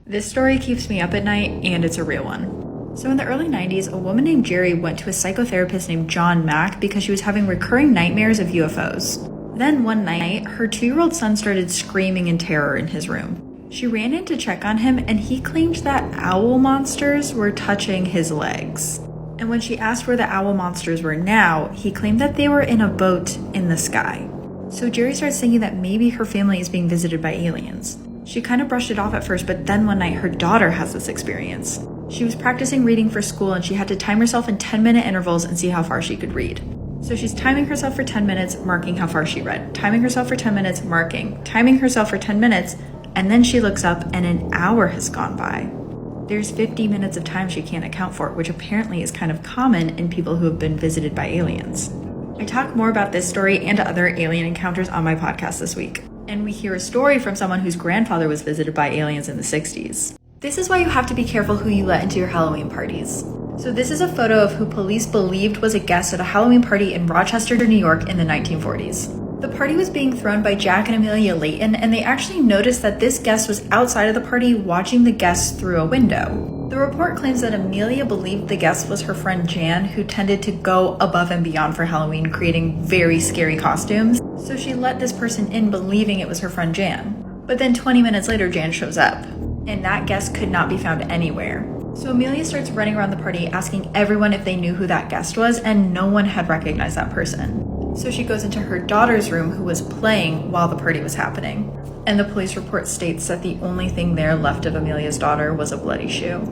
This story keeps me up at night, and it's a real one. So in the early 90s, a woman named Jerry went to a psychotherapist named John Mack because she was having recurring nightmares of UFOs. Then one night, her 2-year-old son started screaming in terror in his room. She ran in to check on him, and he claimed that owl monsters were touching his legs. And when she asked where the owl monsters were now, he claimed that they were in a boat in the sky. So Jerry starts thinking that maybe her family is being visited by aliens. She kind of brushed it off at first, but then one night her daughter has this experience. She was practicing reading for school, and she had to time herself in 10-minute intervals and see how far she could read. So she's timing herself for 10 minutes, marking how far she read. Timing herself for 10 minutes, marking. Timing herself for 10 minutes, and then she looks up and an hour has gone by. There's 50 minutes of time she can't account for, which apparently is kind of common in people who have been visited by aliens. I talk more about this story and other alien encounters on my podcast this week. And we hear a story from someone whose grandfather was visited by aliens in the 60s. This is why you have to be careful who you let into your Halloween parties. So this is a photo of who police believed was a guest at a Halloween party in Rochester, New York in the 1940s. The party was being thrown by Jack and Amelia Layton, and they actually noticed that this guest was outside of the party watching the guests through a window. The report claims that Amelia believed the guest was her friend Jan, who tended to go above and beyond for Halloween, creating very scary costumes. So she let this person in believing it was her friend Jan. But then 20 minutes later, Jan shows up, and that guest could not be found anywhere. So Amelia starts running around the party asking everyone if they knew who that guest was, and no one had recognized that person. So she goes into her daughter's room, who was playing while the party was happening. And the police report states that the only thing there left of Amelia's daughter was a bloody shoe.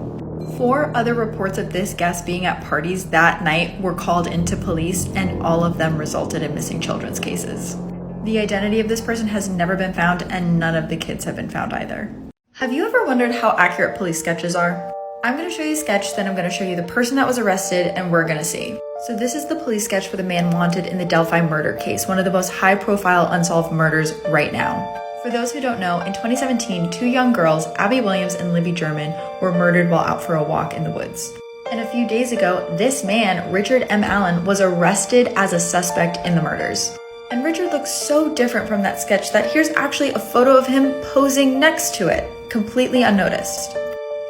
4 other reports of this guest being at parties that night were called into police, and all of them resulted in missing children's cases. The identity of this person has never been found, and none of the kids have been found either. Have you ever wondered how accurate police sketches are? I'm going to show you a sketch, then I'm going to show you the person that was arrested, and we're going to see. So this is the police sketch for the man wanted in the Delphi murder case, one of the most high-profile unsolved murders right now. For those who don't know, in 2017, 2 young girls, Abby Williams and Libby German, were murdered while out for a walk in the woods. And a few days ago, this man, Richard M. Allen, was arrested as a suspect in the murders. And Richard looks so different from that sketch that here's actually a photo of him posing next to it, completely unnoticed.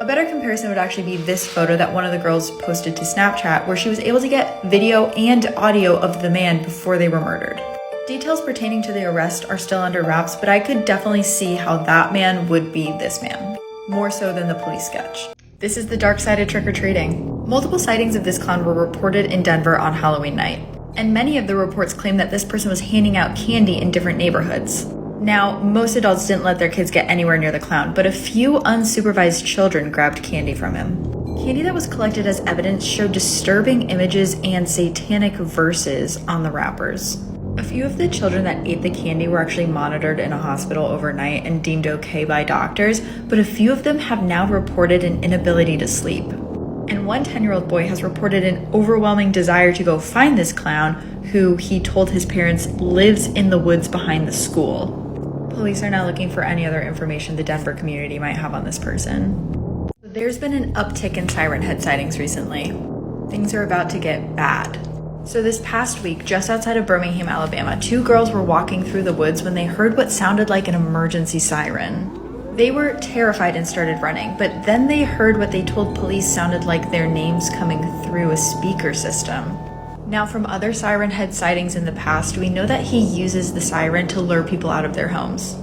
A better comparison would actually be this photo that one of the girls posted to Snapchat, where she was able to get video and audio of the man before they were murdered. Details pertaining to the arrest are still under wraps, but I could definitely see how that man would be this man, more so than the police sketch. This is the dark side of trick-or-treating. Multiple sightings of this clown were reported in Denver on Halloween night, and many of the reports claim that this person was handing out candy in different neighborhoods. Now, most adults didn't let their kids get anywhere near the clown, but a few unsupervised children grabbed candy from him. Candy that was collected as evidence showed disturbing images and satanic verses on the wrappers. A few of the children that ate the candy were actually monitored in a hospital overnight and deemed okay by doctors, but a few of them have now reported an inability to sleep. And one 10-year-old boy has reported an overwhelming desire to go find this clown, who he told his parents lives in the woods behind the school. Police are now looking for any other information the Denver community might have on this person. There's been an uptick in siren head sightings recently. Things are about to get bad. So this past week, just outside of Birmingham, Alabama, 2 girls were walking through the woods when they heard what sounded like an emergency siren. They were terrified and started running, but then they heard what they told police sounded like their names coming through a speaker system. Now, from other siren head sightings in the past, we know that he uses the siren to lure people out of their homes,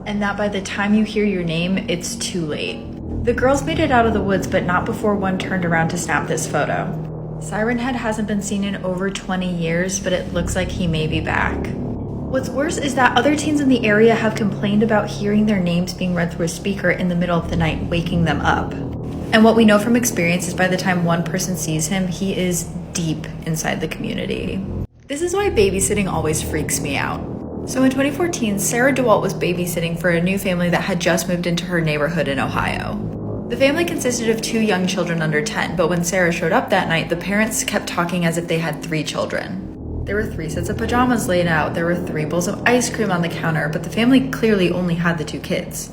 and that by the time you hear your name, it's too late. The girls made it out of the woods, but not before one turned around to snap this photo. Siren Head hasn't been seen in over 20 years, but it looks like he may be back. What's worse is that other teens in the area have complained about hearing their names being read through a speaker in the middle of the night, waking them up. And what we know from experience is by the time one person sees him, he is deep inside the community. This is why babysitting always freaks me out. So in 2014, Sarah DeWalt was babysitting for a new family that had just moved into her neighborhood in Ohio. The family consisted of 2 young children under 10, but when Sarah showed up that night, the parents kept talking as if they had 3 children. There were 3 sets of pajamas laid out, there were 3 bowls of ice cream on the counter, but the family clearly only had the 2 kids.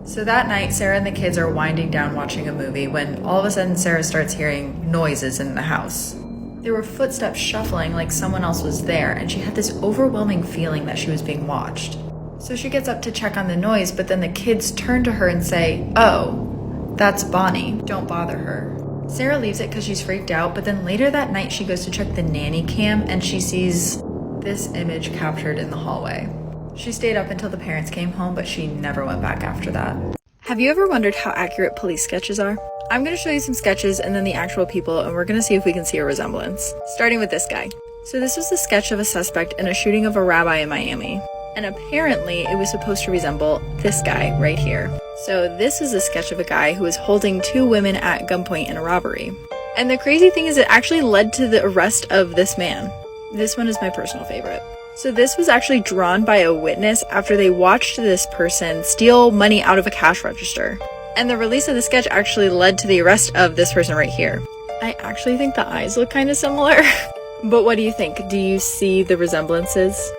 So that night, Sarah and the kids are winding down watching a movie when all of a sudden Sarah starts hearing noises in the house. There were footsteps shuffling like someone else was there, and she had this overwhelming feeling that she was being watched. So she gets up to check on the noise, but then the kids turn to her and say, "Oh, that's Bonnie, don't bother her." Sarah leaves it because she's freaked out, but then later that night she goes to check the nanny cam and she sees this image captured in the hallway. She stayed up until the parents came home, but she never went back after that. Have you ever wondered how accurate police sketches are? I'm going to show you some sketches and then the actual people, and we're going to see if we can see a resemblance. Starting with this guy. So this was the sketch of a suspect in a shooting of a rabbi in Miami. And apparently it was supposed to resemble this guy right here. So this is a sketch of a guy who was holding 2 women at gunpoint in a robbery. And the crazy thing is it actually led to the arrest of this man. This one is my personal favorite. So this was actually drawn by a witness after they watched this person steal money out of a cash register. And the release of the sketch actually led to the arrest of this person right here. I actually think the eyes look kind of similar. But what do you think? Do you see the resemblances?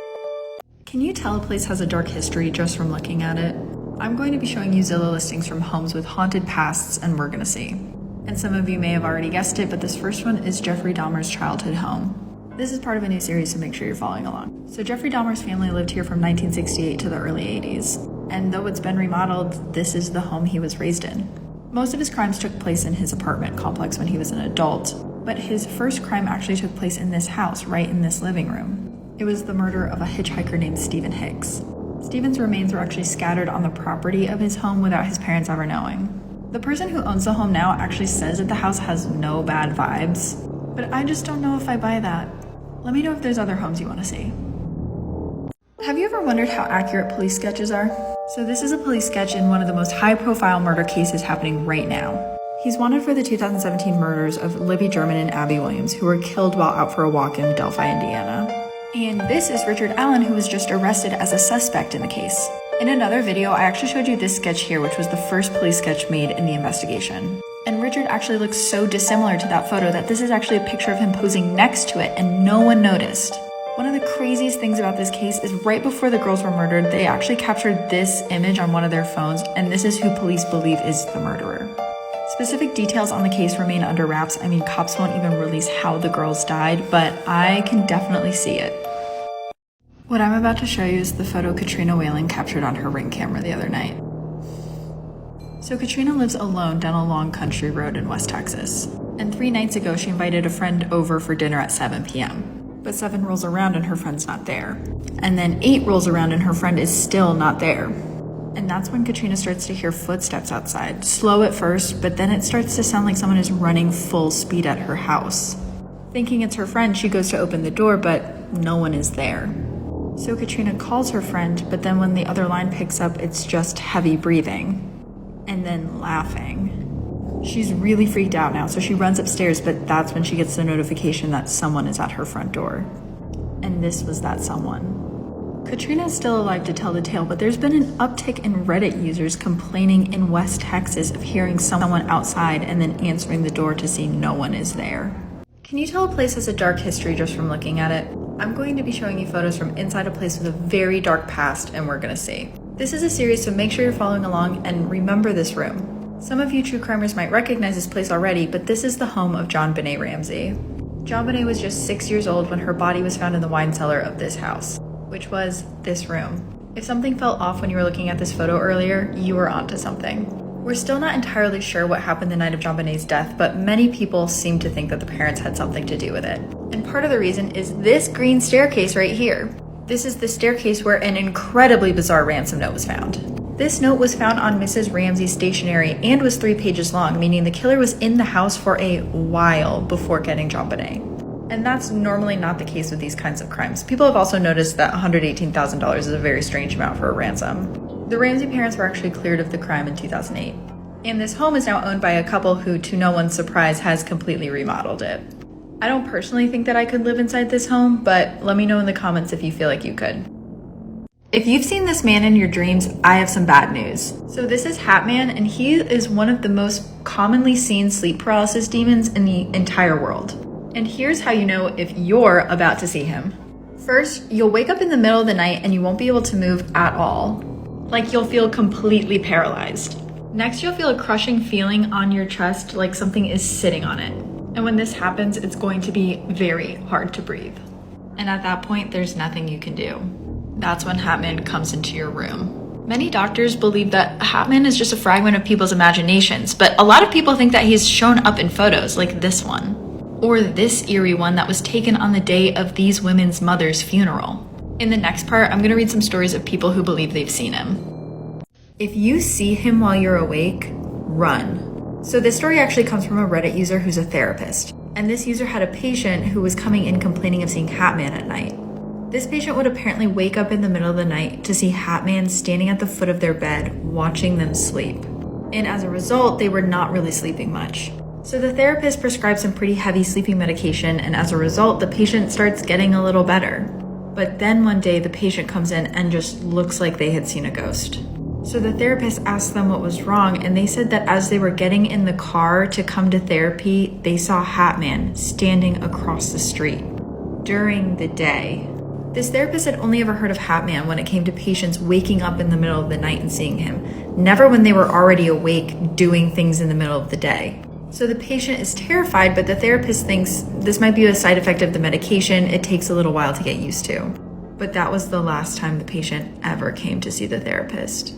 Can you tell a place has a dark history just from looking at it? I'm going to be showing you Zillow listings from homes with haunted pasts, and we're gonna see. And some of you may have already guessed it, but this first one is Jeffrey Dahmer's childhood home. This is part of a new series, so make sure you're following along. So Jeffrey Dahmer's family lived here from 1968 to the early 80s. And though it's been remodeled, this is the home he was raised in. Most of his crimes took place in his apartment complex when he was an adult, but his first crime actually took place in this house, right in this living room. It was the murder of a hitchhiker named Stephen Hicks. Stephen's remains were actually scattered on the property of his home without his parents ever knowing. The person who owns the home now actually says that the house has no bad vibes, but I just don't know if I buy that. Let me know if there's other homes you want to see. Have you ever wondered how accurate police sketches are? So this is a police sketch in one of the most high-profile murder cases happening right now. He's wanted for the 2017 murders of Libby German and Abby Williams, who were killed while out for a walk in Delphi, Indiana. And this is Richard Allen, who was just arrested as a suspect in the case. In another video, I actually showed you this sketch here, which was the first police sketch made in the investigation. And Richard actually looks so dissimilar to that photo that this is actually a picture of him posing next to it, and no one noticed. One of the craziest things about this case is right before the girls were murdered, they actually captured this image on one of their phones, and this is who police believe is the murderer. Specific details on the case remain under wraps. I mean, cops won't even release how the girls died, but I can definitely see it. What I'm about to show you is the photo Katrina Whalen captured on her Ring camera the other night. So Katrina lives alone down a long country road in West Texas. And 3 nights ago, she invited a friend over for dinner at 7 p.m. But 7 rolls around and her friend's not there. And then 8 rolls around and her friend is still not there. And that's when Katrina starts to hear footsteps outside. Slow at first, but then it starts to sound like someone is running full speed at her house. Thinking it's her friend, she goes to open the door, but no one is there. So Katrina calls her friend, but then when the other line picks up, it's just heavy breathing and then laughing. She's really freaked out now, so she runs upstairs, but that's when she gets the notification that someone is at her front door. And this was that someone. Katrina's still alive to tell the tale, but there's been an uptick in Reddit users complaining in West Texas of hearing someone outside and then answering the door to see no one is there. Can you tell a place has a dark history just from looking at it? I'm going to be showing you photos from inside a place with a very dark past, and we're gonna see. This is a series, so make sure you're following along and remember this room. Some of you true crimers might recognize this place already, but this is the home of JonBenét Ramsey. JonBenét was just 6 years old when her body was found in the wine cellar of this house, which was this room. If something felt off when you were looking at this photo earlier, you were onto something. We're still not entirely sure what happened the night of JonBenét's death, but many people seem to think that the parents had something to do with it. And part of the reason is this green staircase right here. This is the staircase where an incredibly bizarre ransom note was found. This note was found on Mrs. Ramsey's stationery and was 3 pages long, meaning the killer was in the house for a while before getting JonBenét. And that's normally not the case with these kinds of crimes. People have also noticed that $118,000 is a very strange amount for a ransom. The Ramsey parents were actually cleared of the crime in 2008. And this home is now owned by a couple who, to no one's surprise, has completely remodeled it. I don't personally think that I could live inside this home, but let me know in the comments if you feel like you could. If you've seen this man in your dreams, I have some bad news. So this is Hatman, and he is one of the most commonly seen sleep paralysis demons in the entire world. And here's how you know if you're about to see him. First, you'll wake up in the middle of the night and you won't be able to move at all. Like you'll feel completely paralyzed. Next, you'll feel a crushing feeling on your chest like something is sitting on it. And when this happens, it's going to be very hard to breathe. And at that point, there's nothing you can do. That's when Hatman comes into your room. Many doctors believe that Hatman is just a fragment of people's imaginations, but a lot of people think that he's shown up in photos like this one. Or this eerie one that was taken on the day of these women's mother's funeral. In the next part, I'm going to read some stories of people who believe they've seen him. If you see him while you're awake, run. So this story actually comes from a Reddit user who's a therapist. And this user had a patient who was coming in complaining of seeing Hatman at night. This patient would apparently wake up in the middle of the night to see Hatman standing at the foot of their bed, watching them sleep. And as a result, they were not really sleeping much. So the therapist prescribed some pretty heavy sleeping medication, and as a result, the patient starts getting a little better. But then one day, the patient comes in and just looks like they had seen a ghost. So the therapist asked them what was wrong, and they said that as they were getting in the car to come to therapy, they saw Hatman standing across the street during the day. This therapist had only ever heard of Hatman when it came to patients waking up in the middle of the night and seeing him, never when they were already awake doing things in the middle of the day. So the patient is terrified, but the therapist thinks this might be a side effect of the medication. It takes a little while to get used to. But that was the last time the patient ever came to see the therapist.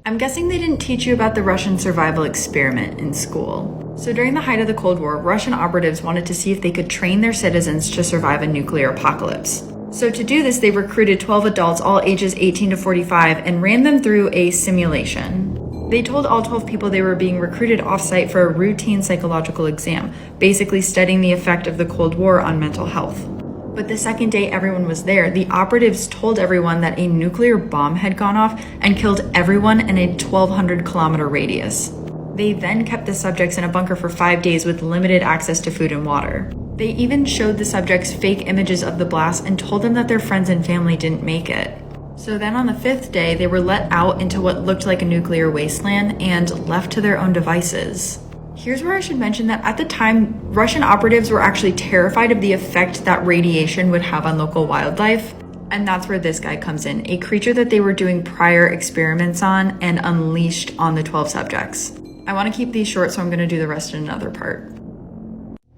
I'm guessing they didn't teach you about the Russian survival experiment in school. So during the height of the Cold War, Russian operatives wanted to see if they could train their citizens to survive a nuclear apocalypse. So to do this, they recruited 12 adults, all ages 18 to 45, and ran them through a simulation. They told all 12 people they were being recruited off-site for a routine psychological exam, basically studying the effect of the Cold War on mental health. But the second day everyone was there, the operatives told everyone that a nuclear bomb had gone off and killed everyone in a 1,200-kilometer radius. They then kept the subjects in a bunker for 5 days with limited access to food and water. They even showed the subjects fake images of the blast and told them that their friends and family didn't make it. So then on the 5th day, they were let out into what looked like a nuclear wasteland and left to their own devices. Here's where I should mention that at the time, Russian operatives were actually terrified of the effect that radiation would have on local wildlife. And that's where this guy comes in, a creature that they were doing prior experiments on and unleashed on the 12 subjects. I want to keep these short, so I'm going to do the rest in another part.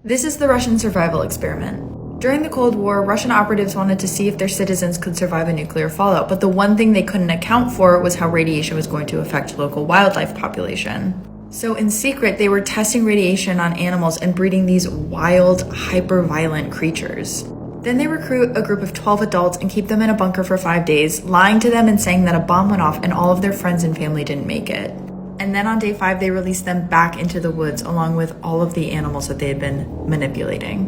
This is the Russian survival experiment. During the Cold War, Russian operatives wanted to see if their citizens could survive a nuclear fallout, but the one thing they couldn't account for was how radiation was going to affect local wildlife population. So in secret, they were testing radiation on animals and breeding these wild, hyper-violent creatures. Then they recruit a group of 12 adults and keep them in a bunker for 5 days, lying to them and saying that a bomb went off and all of their friends and family didn't make it. And then on day 5, they released them back into the woods along with all of the animals that they had been manipulating.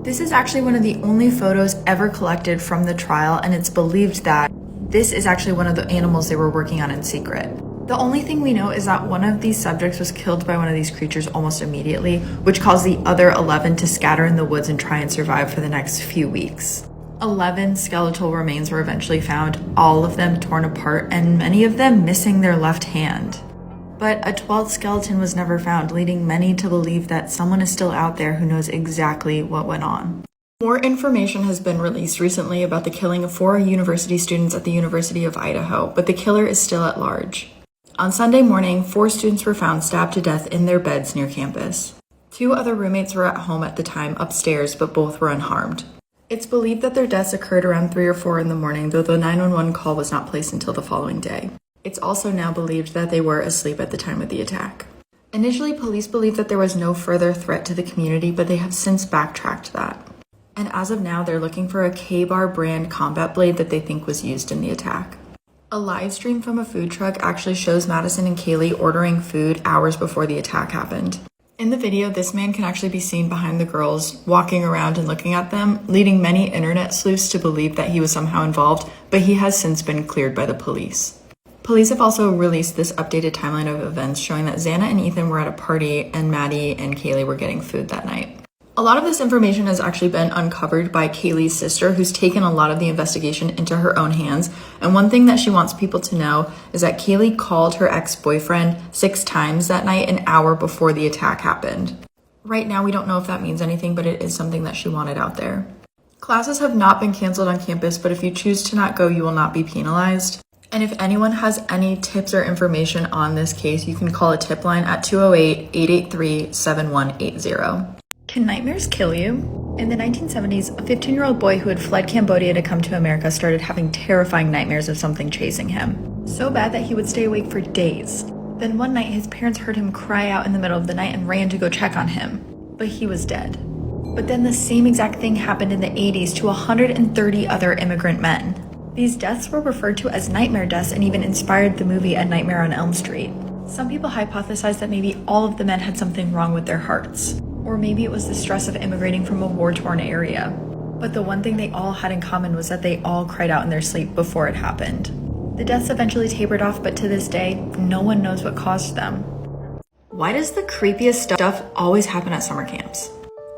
This is actually one of the only photos ever collected from the trial, and it's believed that this is actually one of the animals they were working on in secret. The only thing we know is that one of these subjects was killed by one of these creatures almost immediately, which caused the other 11 to scatter in the woods and try and survive for the next few weeks. 11 skeletal remains were eventually found, all of them torn apart and many of them missing their left hand. But a 12th skeleton was never found, leading many to believe that someone is still out there who knows exactly what went on. More information has been released recently about the killing of 4 university students at the University of Idaho, but the killer is still at large. On Sunday morning, 4 students were found stabbed to death in their beds near campus. 2 other roommates were at home at the time upstairs, but both were unharmed. It's believed that their deaths occurred around 3 or 4 in the morning, though the 911 call was not placed until the following day. It's also now believed that they were asleep at the time of the attack. Initially, police believed that there was no further threat to the community, but they have since backtracked that. And as of now, they're looking for a K-Bar brand combat blade that they think was used in the attack. A live stream from a food truck actually shows Madison and Kaylee ordering food hours before the attack happened. In the video, this man can actually be seen behind the girls, walking around and looking at them, leading many internet sleuths to believe that he was somehow involved, but he has since been cleared by the police. Police have also released this updated timeline of events showing that Xana and Ethan were at a party and Maddie and Kaylee were getting food that night. A lot of this information has actually been uncovered by Kaylee's sister, who's taken a lot of the investigation into her own hands. And one thing that she wants people to know is that Kaylee called her ex-boyfriend 6 times that night, an hour before the attack happened. Right now, we don't know if that means anything, but it is something that she wanted out there. Classes have not been canceled on campus, but if you choose to not go, you will not be penalized. And if anyone has any tips or information on this case, you can call a tip line at 208-883-7180. Can nightmares kill you? In the 1970s, a 15-year-old boy who had fled Cambodia to come to America started having terrifying nightmares of something chasing him. So bad that he would stay awake for days. Then one night, his parents heard him cry out in the middle of the night and ran to go check on him. But he was dead. But then the same exact thing happened in the 80s to 130 other immigrant men. These deaths were referred to as nightmare deaths and even inspired the movie A Nightmare on Elm Street. Some people hypothesize that maybe all of the men had something wrong with their hearts. Or maybe it was the stress of immigrating from a war-torn area. But the one thing they all had in common was that they all cried out in their sleep before it happened. The deaths eventually tapered off, but to this day, no one knows what caused them. Why does the creepiest stuff always happen at summer camps?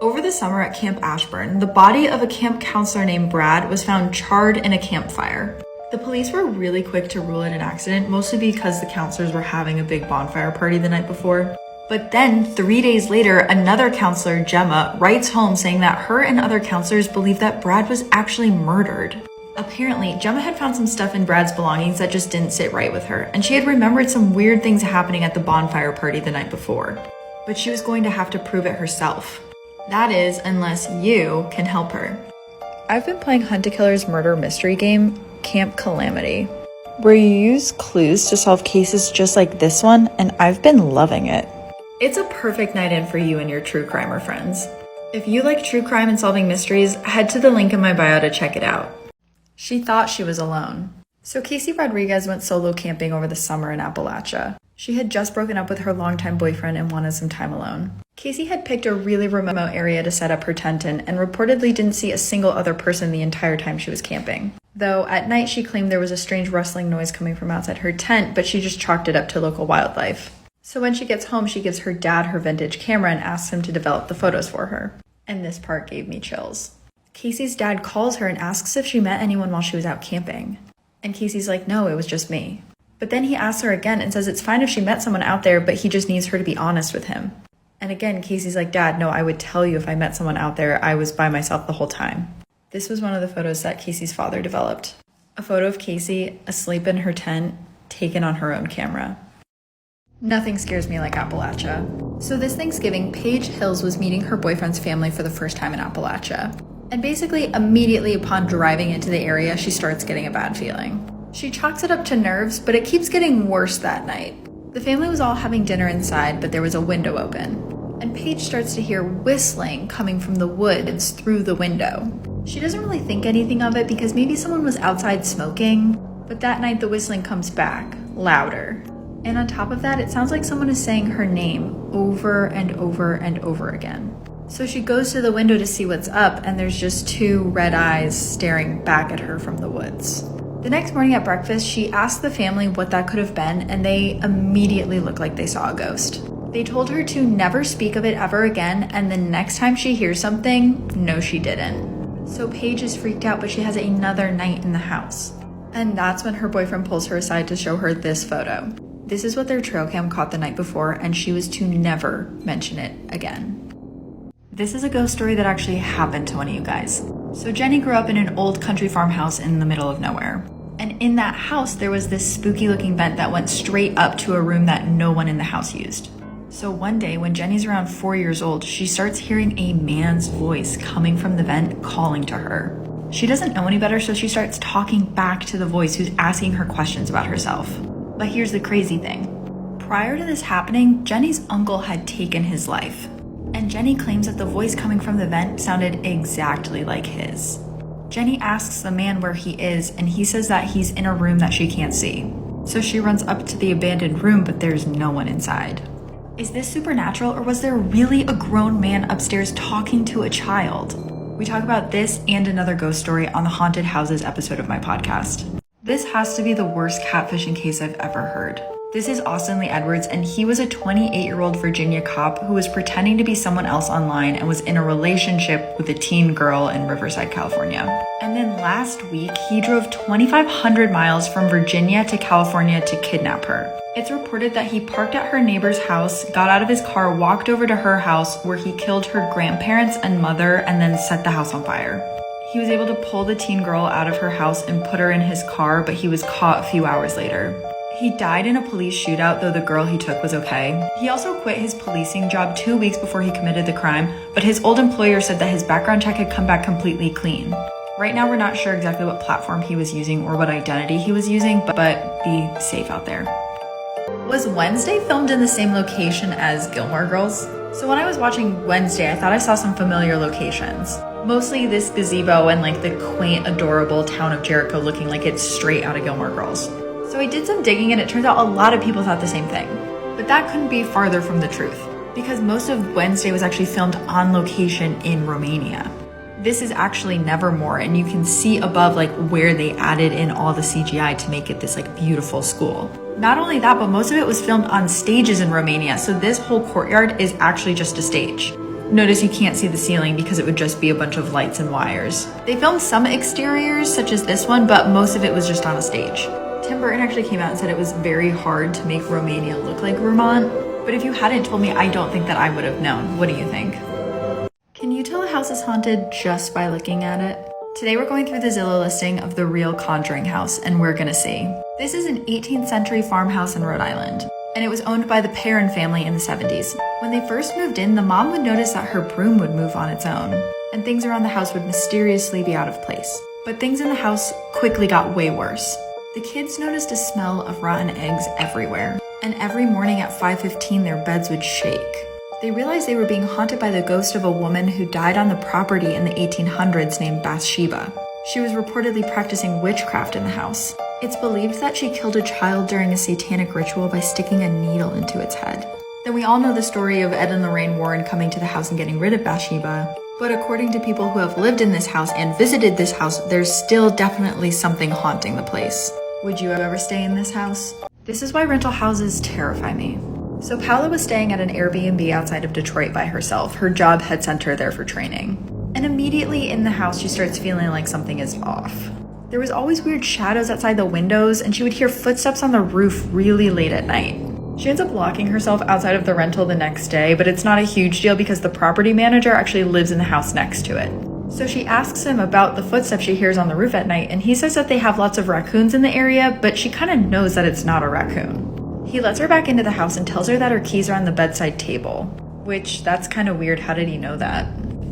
Over the summer at Camp Ashburn, the body of a camp counselor named Brad was found charred in a campfire. The police were really quick to rule it an accident, mostly because the counselors were having a big bonfire party the night before. But then, 3 days later, another counselor, Gemma, writes home saying that her and other counselors believe that Brad was actually murdered. Apparently, Gemma had found some stuff in Brad's belongings that just didn't sit right with her, and she had remembered some weird things happening at the bonfire party the night before. But she was going to have to prove it herself. That is, unless you can help her. I've been playing Hunt a Killer's murder mystery game, Camp Calamity, where you use clues to solve cases just like this one, and I've been loving it. It's a perfect night in for you and your true crimer friends. If you like true crime and solving mysteries, head to the link in my bio to check it out. She thought she was alone. So Casey Rodriguez went solo camping over the summer in Appalachia. She had just broken up with her longtime boyfriend and wanted some time alone. Casey had picked a really remote area to set up her tent in and reportedly didn't see a single other person the entire time she was camping. Though at night she claimed there was a strange rustling noise coming from outside her tent, but she just chalked it up to local wildlife. So when she gets home, she gives her dad her vintage camera and asks him to develop the photos for her. And this part gave me chills. Casey's dad calls her and asks if she met anyone while she was out camping. And Casey's like, no, it was just me. But then he asks her again and says it's fine if she met someone out there, but he just needs her to be honest with him. And again, Casey's like, Dad, no, I would tell you if I met someone out there. I was by myself the whole time. This was one of the photos that Casey's father developed. A photo of Casey asleep in her tent, taken on her own camera. Nothing scares me like Appalachia. So this Thanksgiving, Paige Hills was meeting her boyfriend's family for the first time in Appalachia. And basically, immediately upon driving into the area, she starts getting a bad feeling. She chalks it up to nerves, but it keeps getting worse that night. The family was all having dinner inside, but there was a window open. And Paige starts to hear whistling coming from the woods through the window. She doesn't really think anything of it because maybe someone was outside smoking, but that night the whistling comes back, louder. And on top of that, it sounds like someone is saying her name over and over and over again. So she goes to the window to see what's up, and there's just two red eyes staring back at her from the woods. The next morning at breakfast, she asked the family what that could have been, and they immediately looked like they saw a ghost. They told her to never speak of it ever again, and the next time she hears something, no she didn't. So Paige is freaked out, but she has another night in the house. And that's when her boyfriend pulls her aside to show her this photo. This is what their trail cam caught the night before, and she was to never mention it again. This is a ghost story that actually happened to one of you guys. So Jenny grew up in an old country farmhouse in the middle of nowhere. And in that house, there was this spooky looking vent that went straight up to a room that no one in the house used. So one day, when Jenny's around 4 years old, she starts hearing a man's voice coming from the vent calling to her. She doesn't know any better, so she starts talking back to the voice who's asking her questions about herself. But here's the crazy thing. Prior to this happening, Jenny's uncle had taken his life. And Jenny claims that the voice coming from the vent sounded exactly like his. Jenny asks the man where he is, and he says that he's in a room that she can't see. So she runs up to the abandoned room, but there's no one inside. Is this supernatural, or was there really a grown man upstairs talking to a child? We talk about this and another ghost story on the Haunted Houses episode of my podcast. This has to be the worst catfishing case I've ever heard. This is Austin Lee Edwards, and he was a 28-year-old Virginia cop who was pretending to be someone else online and was in a relationship with a teen girl in Riverside, California. And then last week, he drove 2,500 miles from Virginia to California to kidnap her. It's reported that he parked at her neighbor's house, got out of his car, walked over to her house where he killed her grandparents and mother, and then set the house on fire. He was able to pull the teen girl out of her house and put her in his car, but he was caught a few hours later. He died in a police shootout, though the girl he took was okay. He also quit his policing job 2 weeks before he committed the crime, but his old employer said that his background check had come back completely clean. Right now, we're not sure exactly what platform he was using or what identity he was using, but be safe out there. Was Wednesday filmed in the same location as Gilmore Girls? So when I was watching Wednesday, I thought I saw some familiar locations. Mostly this gazebo and like the quaint, adorable town of Jericho looking like it's straight out of Gilmore Girls. So I did some digging, and it turns out a lot of people thought the same thing. But that couldn't be farther from the truth, because most of Wednesday was actually filmed on location in Romania. This is actually Nevermore, and you can see above like where they added in all the CGI to make it this like beautiful school. Not only that, but most of it was filmed on stages in Romania, so this whole courtyard is actually just a stage. Notice you can't see the ceiling because it would just be a bunch of lights and wires. They filmed some exteriors, such as this one, but most of it was just on a stage. Tim Burton actually came out and said it was very hard to make Romania look like Vermont, but if you hadn't told me, I don't think that I would have known. What do you think? Can you tell a house is haunted just by looking at it? Today we're going through the Zillow listing of the real Conjuring house, and we're gonna see. This is an 18th century farmhouse in Rhode Island, and it was owned by the Perrin family in the 70s. When they first moved in, the mom would notice that her broom would move on its own, and things around the house would mysteriously be out of place. But things in the house quickly got way worse. The kids noticed a smell of rotten eggs everywhere, and every morning at 5:15 their beds would shake. They realized they were being haunted by the ghost of a woman who died on the property in the 1800s named Bathsheba. She was reportedly practicing witchcraft in the house. It's believed that she killed a child during a satanic ritual by sticking a needle into its head. Then we all know the story of Ed and Lorraine Warren coming to the house and getting rid of Bathsheba. But according to people who have lived in this house and visited this house, there's still definitely something haunting the place. Would you ever stay in this house? This is why rental houses terrify me. So Paula was staying at an Airbnb outside of Detroit by herself. Her job had sent her there for training. And immediately in the house, she starts feeling like something is off. There was always weird shadows outside the windows, and she would hear footsteps on the roof really late at night. She ends up locking herself outside of the rental the next day, but it's not a huge deal because the property manager actually lives in the house next to it. So she asks him about the footsteps she hears on the roof at night, and he says that they have lots of raccoons in the area, but she kind of knows that it's not a raccoon. He lets her back into the house and tells her that her keys are on the bedside table, which that's kind of weird. How did he know that?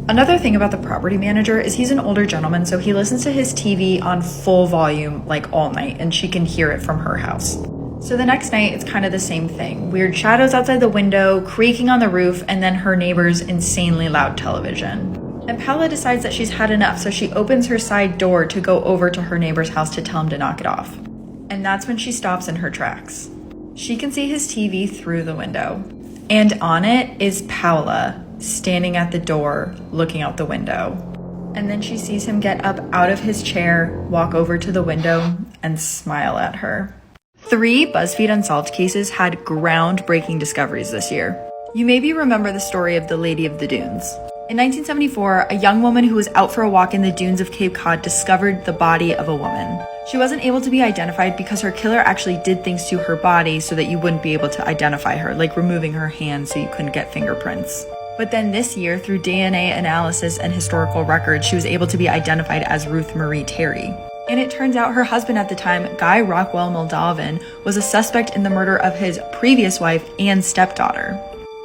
Another thing about the property manager is he's an older gentleman, so he listens to his TV on full volume like all night, and she can hear it from her house. So the next night, it's kind of the same thing. Weird shadows outside the window, creaking on the roof, and then her neighbor's insanely loud television. And Paula decides that she's had enough, so she opens her side door to go over to her neighbor's house to tell him to knock it off. And that's when she stops in her tracks. She can see his TV through the window. And on it is Paula, standing at the door, looking out the window. And then she sees him get up out of his chair, walk over to the window, and smile at her. 3 BuzzFeed Unsolved cases had groundbreaking discoveries this year. You maybe remember the story of the Lady of the Dunes. In 1974, a young woman who was out for a walk in the dunes of Cape Cod discovered the body of a woman. She wasn't able to be identified because her killer actually did things to her body so that you wouldn't be able to identify her, like removing her hand so you couldn't get fingerprints. But then this year, through DNA analysis and historical records, she was able to be identified as Ruth Marie Terry. And it turns out her husband at the time, Guy Rockwell Moldovan, was a suspect in the murder of his previous wife and stepdaughter.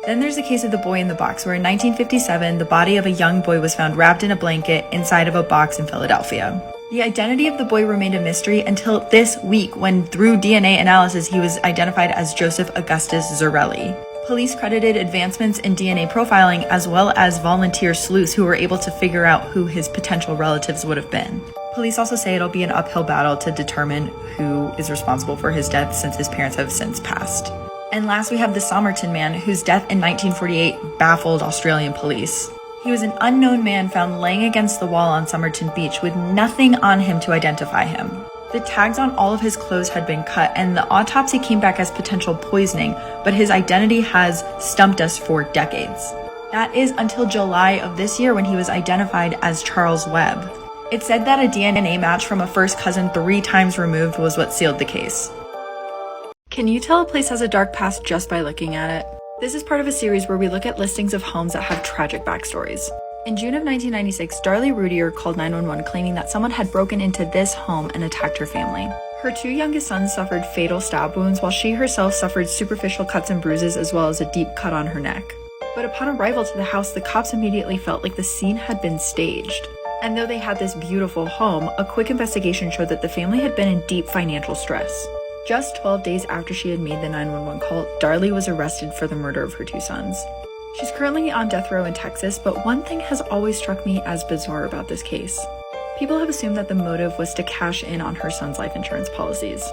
Then there's the case of the boy in the box, where in 1957, the body of a young boy was found wrapped in a blanket inside of a box in Philadelphia. The identity of the boy remained a mystery until this week, when through DNA analysis, he was identified as Joseph Augustus Zarelli. Police credited advancements in DNA profiling as well as volunteer sleuths who were able to figure out who his potential relatives would have been. Police also say it'll be an uphill battle to determine who is responsible for his death since his parents have since passed. And last, we have the Somerton man, whose death in 1948 baffled Australian police. He was an unknown man found laying against the wall on Somerton Beach with nothing on him to identify him. The tags on all of his clothes had been cut, and the autopsy came back as potential poisoning, but his identity has stumped us for decades. That is until July of this year, when he was identified as Charles Webb. It said that a DNA match from a first cousin 3 times removed was what sealed the case. Can you tell a place has a dark past just by looking at it? This is part of a series where we look at listings of homes that have tragic backstories. In June of 1996, Darlie Rudier called 911 claiming that someone had broken into this home and attacked her family. Her 2 youngest sons suffered fatal stab wounds, while she herself suffered superficial cuts and bruises as well as a deep cut on her neck. But upon arrival to the house, the cops immediately felt like the scene had been staged. And though they had this beautiful home, a quick investigation showed that the family had been in deep financial stress. Just 12 days after she had made the 911 call, Darlie was arrested for the murder of her 2 sons. She's currently on death row in Texas, but one thing has always struck me as bizarre about this case. People have assumed that the motive was to cash in on her son's life insurance policies.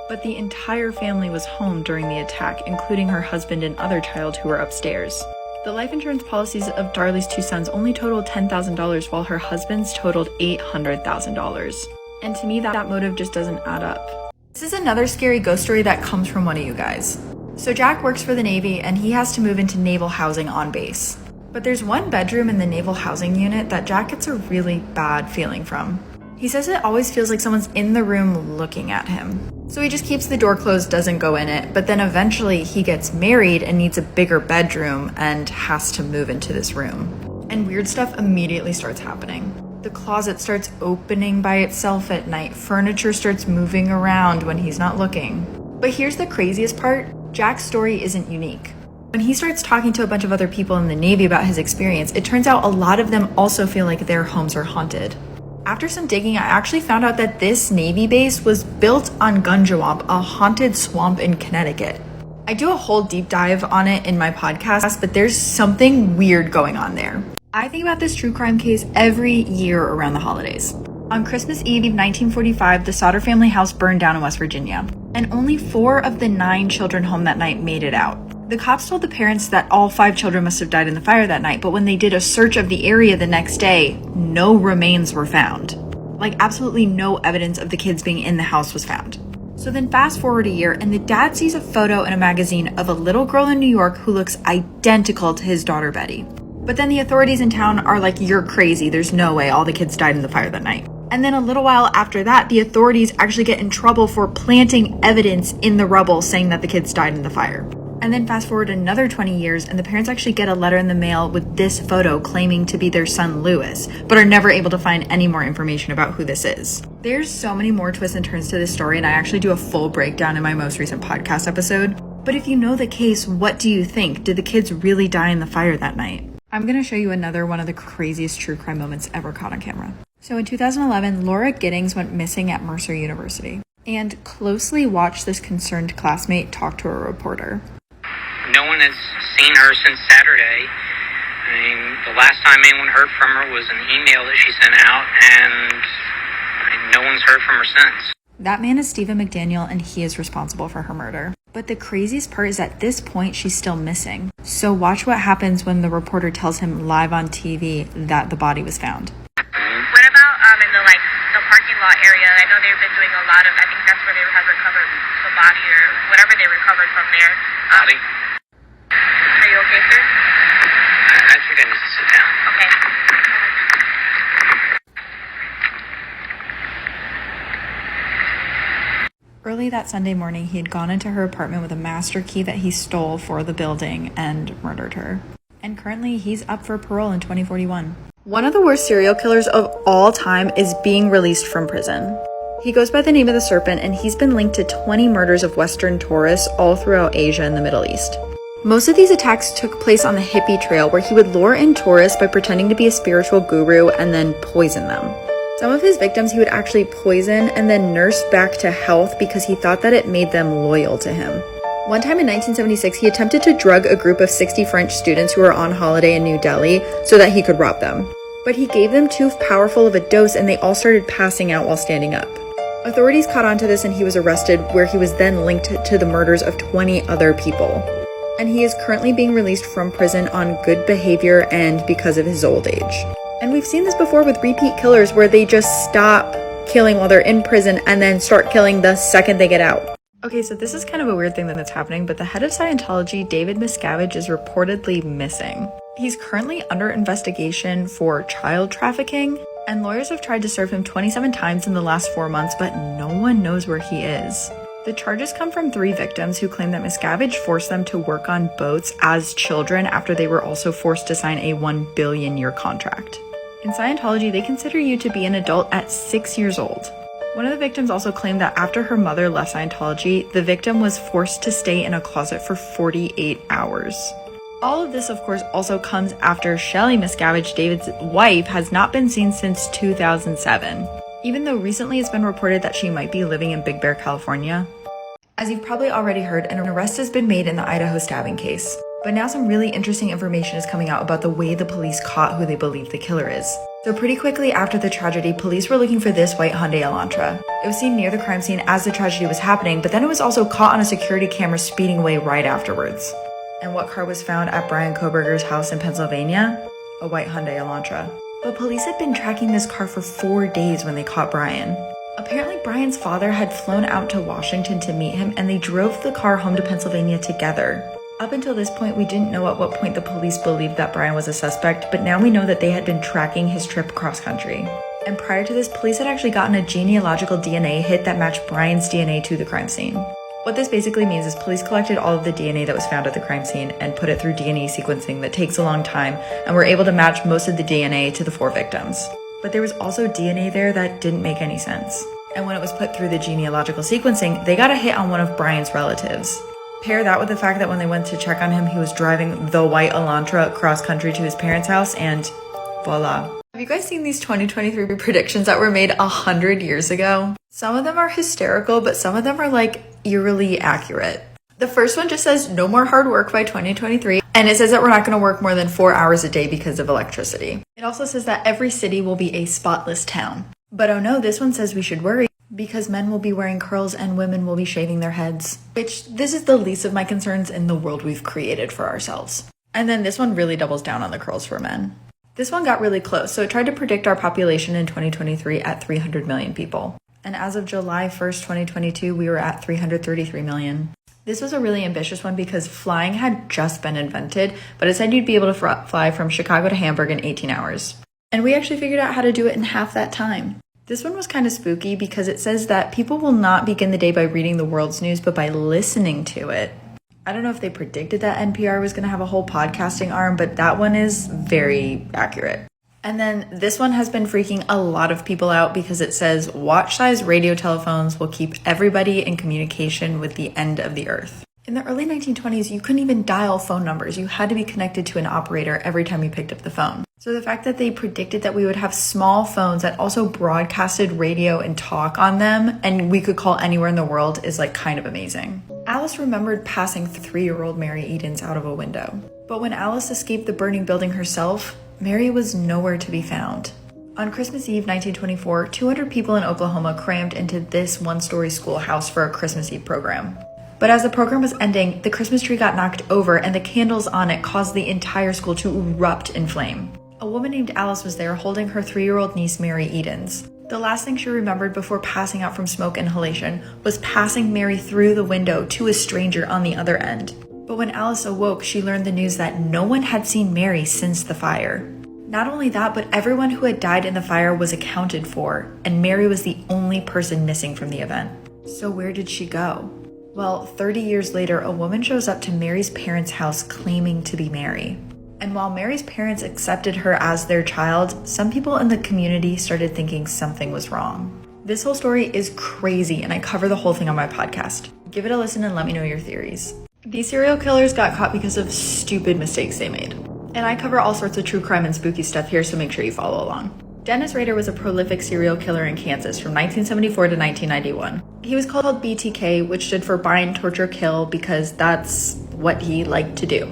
But the entire family was home during the attack, including her husband and other child who were upstairs. The life insurance policies of Darlie's 2 sons only totaled $10,000, while her husband's totaled $800,000. And to me, that motive just doesn't add up. This is another scary ghost story that comes from one of you guys. So Jack works for the Navy and he has to move into naval housing on base. But there's one bedroom in the naval housing unit that Jack gets a really bad feeling from. He says it always feels like someone's in the room looking at him. So he just keeps the door closed, doesn't go in it, but then eventually he gets married and needs a bigger bedroom and has to move into this room. And weird stuff immediately starts happening. The closet starts opening by itself at night. Furniture starts moving around when he's not looking. But here's the craziest part. Jack's story isn't unique. When he starts talking to a bunch of other people in the Navy about his experience, it turns out a lot of them also feel like their homes are haunted. After some digging, I actually found out that this Navy base was built on Gunjawamp, a haunted swamp in Connecticut. I do a whole deep dive on it in my podcast, but there's something weird going on there. I think about this true crime case every year around the holidays. On Christmas Eve 1945, the Sauter family house burned down in West Virginia, and only 4 of the 9 children home that night made it out. The cops told the parents that all 5 children must have died in the fire that night, but when they did a search of the area the next day, no remains were found. Like, absolutely no evidence of the kids being in the house was found. So then fast forward a year, and the dad sees a photo in a magazine of a little girl in New York who looks identical to his daughter Betty. But then the authorities in town are like, "You're crazy, there's no way all the kids died in the fire that night." And then a little while after that, the authorities actually get in trouble for planting evidence in the rubble saying that the kids died in the fire. And then fast forward another 20 years, and the parents actually get a letter in the mail with this photo claiming to be their son Lewis, but are never able to find any more information about who this is. There's so many more twists and turns to this story, and I actually do a full breakdown in my most recent podcast episode. But if you know the case, what do you think? Did the kids really die in the fire that night? I'm going to show you another one of the craziest true crime moments ever caught on camera. So in 2011, Laura Giddings went missing at Mercer University and closely watched this concerned classmate talk to a reporter. No one has seen her since Saturday. I mean, the last time anyone heard from her was an email that she sent out, and no one's heard from her since. That man is Stephen McDaniel, and he is responsible for her murder. But the craziest part is at this point, she's still missing. So watch what happens when the reporter tells him live on TV that the body was found. What about in the parking lot area? I know they've been doing a lot of, I think that's where they have recovered the body or whatever they recovered from there. Body? Are you okay, sir? I think I need to sit down. Okay. Early that Sunday morning, he had gone into her apartment with a master key that he stole for the building and murdered her. And currently, he's up for parole in 2041. One of the worst serial killers of all time is being released from prison. He goes by the name of the Serpent, and he's been linked to 20 murders of Western tourists all throughout Asia and the Middle East. Most of these attacks took place on the hippie trail, where he would lure in tourists by pretending to be a spiritual guru and then poison them. Some of his victims he would actually poison and then nurse back to health because he thought that it made them loyal to him. One time in 1976, he attempted to drug a group of 60 French students who were on holiday in New Delhi so that he could rob them. But he gave them too powerful of a dose and they all started passing out while standing up. Authorities caught on to this and he was arrested, where he was then linked to the murders of 20 other people. And he is currently being released from prison on good behavior and because of his old age. And we've seen this before with repeat killers where they just stop killing while they're in prison and then start killing the second they get out. Okay, so this is kind of a weird thing that's happening, but the head of Scientology, David Miscavige, is reportedly missing. He's currently under investigation for child trafficking, and lawyers have tried to serve him 27 times in the last 4 months, but no one knows where he is. The charges come from 3 victims who claim that Miscavige forced them to work on boats as children after they were also forced to sign a $1 billion contract. In Scientology, they consider you to be an adult at 6 years old. One of the victims also claimed that after her mother left Scientology, the victim was forced to stay in a closet for 48 hours. All of this, of course, also comes after Shelley Miscavige, David's wife, has not been seen since 2007, even though recently it's been reported that she might be living in Big Bear, California. As you've probably already heard, an arrest has been made in the Idaho stabbing case. But now some really interesting information is coming out about the way the police caught who they believe the killer is. So pretty quickly after the tragedy, police were looking for this white Hyundai Elantra. It was seen near the crime scene as the tragedy was happening, but then it was also caught on a security camera speeding away right afterwards. And what car was found at Brian Kohberger's house in Pennsylvania? A white Hyundai Elantra. But police had been tracking this car for 4 days when they caught Brian. Apparently, Brian's father had flown out to Washington to meet him, and they drove the car home to Pennsylvania together. Up until this point, we didn't know at what point the police believed that Brian was a suspect, but now we know that they had been tracking his trip cross country. And prior to this, police had actually gotten a genealogical DNA hit that matched Brian's DNA to the crime scene. What this basically means is police collected all of the DNA that was found at the crime scene and put it through DNA sequencing that takes a long time, and were able to match most of the DNA to the 4 victims. But there was also DNA there that didn't make any sense. And when it was put through the genealogical sequencing, they got a hit on one of Brian's relatives. Pair that with the fact that when they went to check on him, he was driving the white Elantra cross country to his parents' house, and voila. Have you guys seen these 2023 predictions that were made 100 years ago? Some of them are hysterical, but some of them are like eerily accurate. The first one just says no more hard work by 2023, and it says that we're not going to work more than 4 hours a day because of electricity. It also says that every city will be a spotless town. But oh no, this one says we should worry, because men will be wearing curls and women will be shaving their heads. Which, this is the least of my concerns in the world we've created for ourselves. And then this one really doubles down on the curls for men. This one got really close, so it tried to predict our population in 2023 at 300 million people. And as of July 1st, 2022, we were at 333 million. This was a really ambitious one because flying had just been invented, but it said you'd be able to fly from Chicago to Hamburg in 18 hours. And we actually figured out how to do it in half that time. This one was kind of spooky because it says that people will not begin the day by reading the world's news, but by listening to it. I don't know if they predicted that NPR was going to have a whole podcasting arm, but that one is very accurate. And then this one has been freaking a lot of people out because it says watch-size radio telephones will keep everybody in communication with the end of the earth. In the early 1920s, you couldn't even dial phone numbers. You had to be connected to an operator every time you picked up the phone. So the fact that they predicted that we would have small phones that also broadcasted radio and talk on them, and we could call anywhere in the world, is like kind of amazing. Alice remembered passing 3-year-old Mary Edens out of a window. But when Alice escaped the burning building herself, Mary was nowhere to be found. On Christmas Eve 1924, 200 people in Oklahoma crammed into this one-story schoolhouse for a Christmas Eve program. But as the program was ending, the Christmas tree got knocked over and the candles on it caused the entire school to erupt in flame. A woman named Alice was there holding her 3-year-old niece Mary Edens. The last thing she remembered before passing out from smoke inhalation was passing Mary through the window to a stranger on the other end. But when Alice awoke, she learned the news that no one had seen Mary since the fire. Not only that, but everyone who had died in the fire was accounted for, and Mary was the only person missing from the event. So where did she go? Well, 30 years later, a woman shows up to Mary's parents' house claiming to be Mary. And while Mary's parents accepted her as their child, some people in the community started thinking something was wrong. This whole story is crazy, and I cover the whole thing on my podcast. Give it a listen and let me know your theories. These serial killers got caught because of stupid mistakes they made. And I cover all sorts of true crime and spooky stuff here, so make sure you follow along. Dennis Rader was a prolific serial killer in Kansas from 1974 to 1991. He was called BTK, which stood for bind, torture, kill, because that's what he liked to do.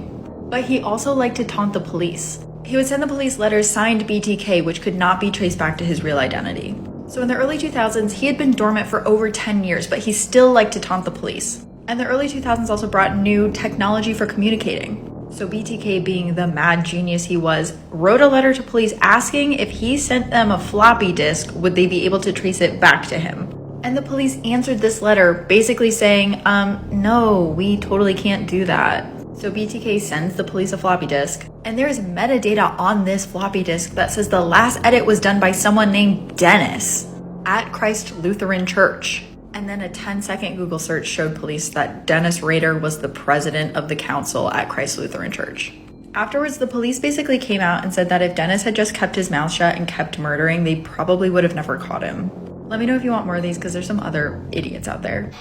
But he also liked to taunt the police. He would send the police letters signed BTK, which could not be traced back to his real identity. So in the early 2000s, he had been dormant for over 10 years, but he still liked to taunt the police. And the early 2000s also brought new technology for communicating. So BTK, being the mad genius he was, wrote a letter to police asking if he sent them a floppy disk, would they be able to trace it back to him? And the police answered this letter basically saying, no, we totally can't do that. So BTK sends the police a floppy disk, and there is metadata on this floppy disk that says the last edit was done by someone named Dennis at Christ Lutheran Church. And then a 10-second Google search showed police that Dennis Rader was the president of the council at Christ Lutheran Church. Afterwards, the police basically came out and said that if Dennis had just kept his mouth shut and kept murdering, they probably would have never caught him. Let me know if you want more of these, because there's some other idiots out there.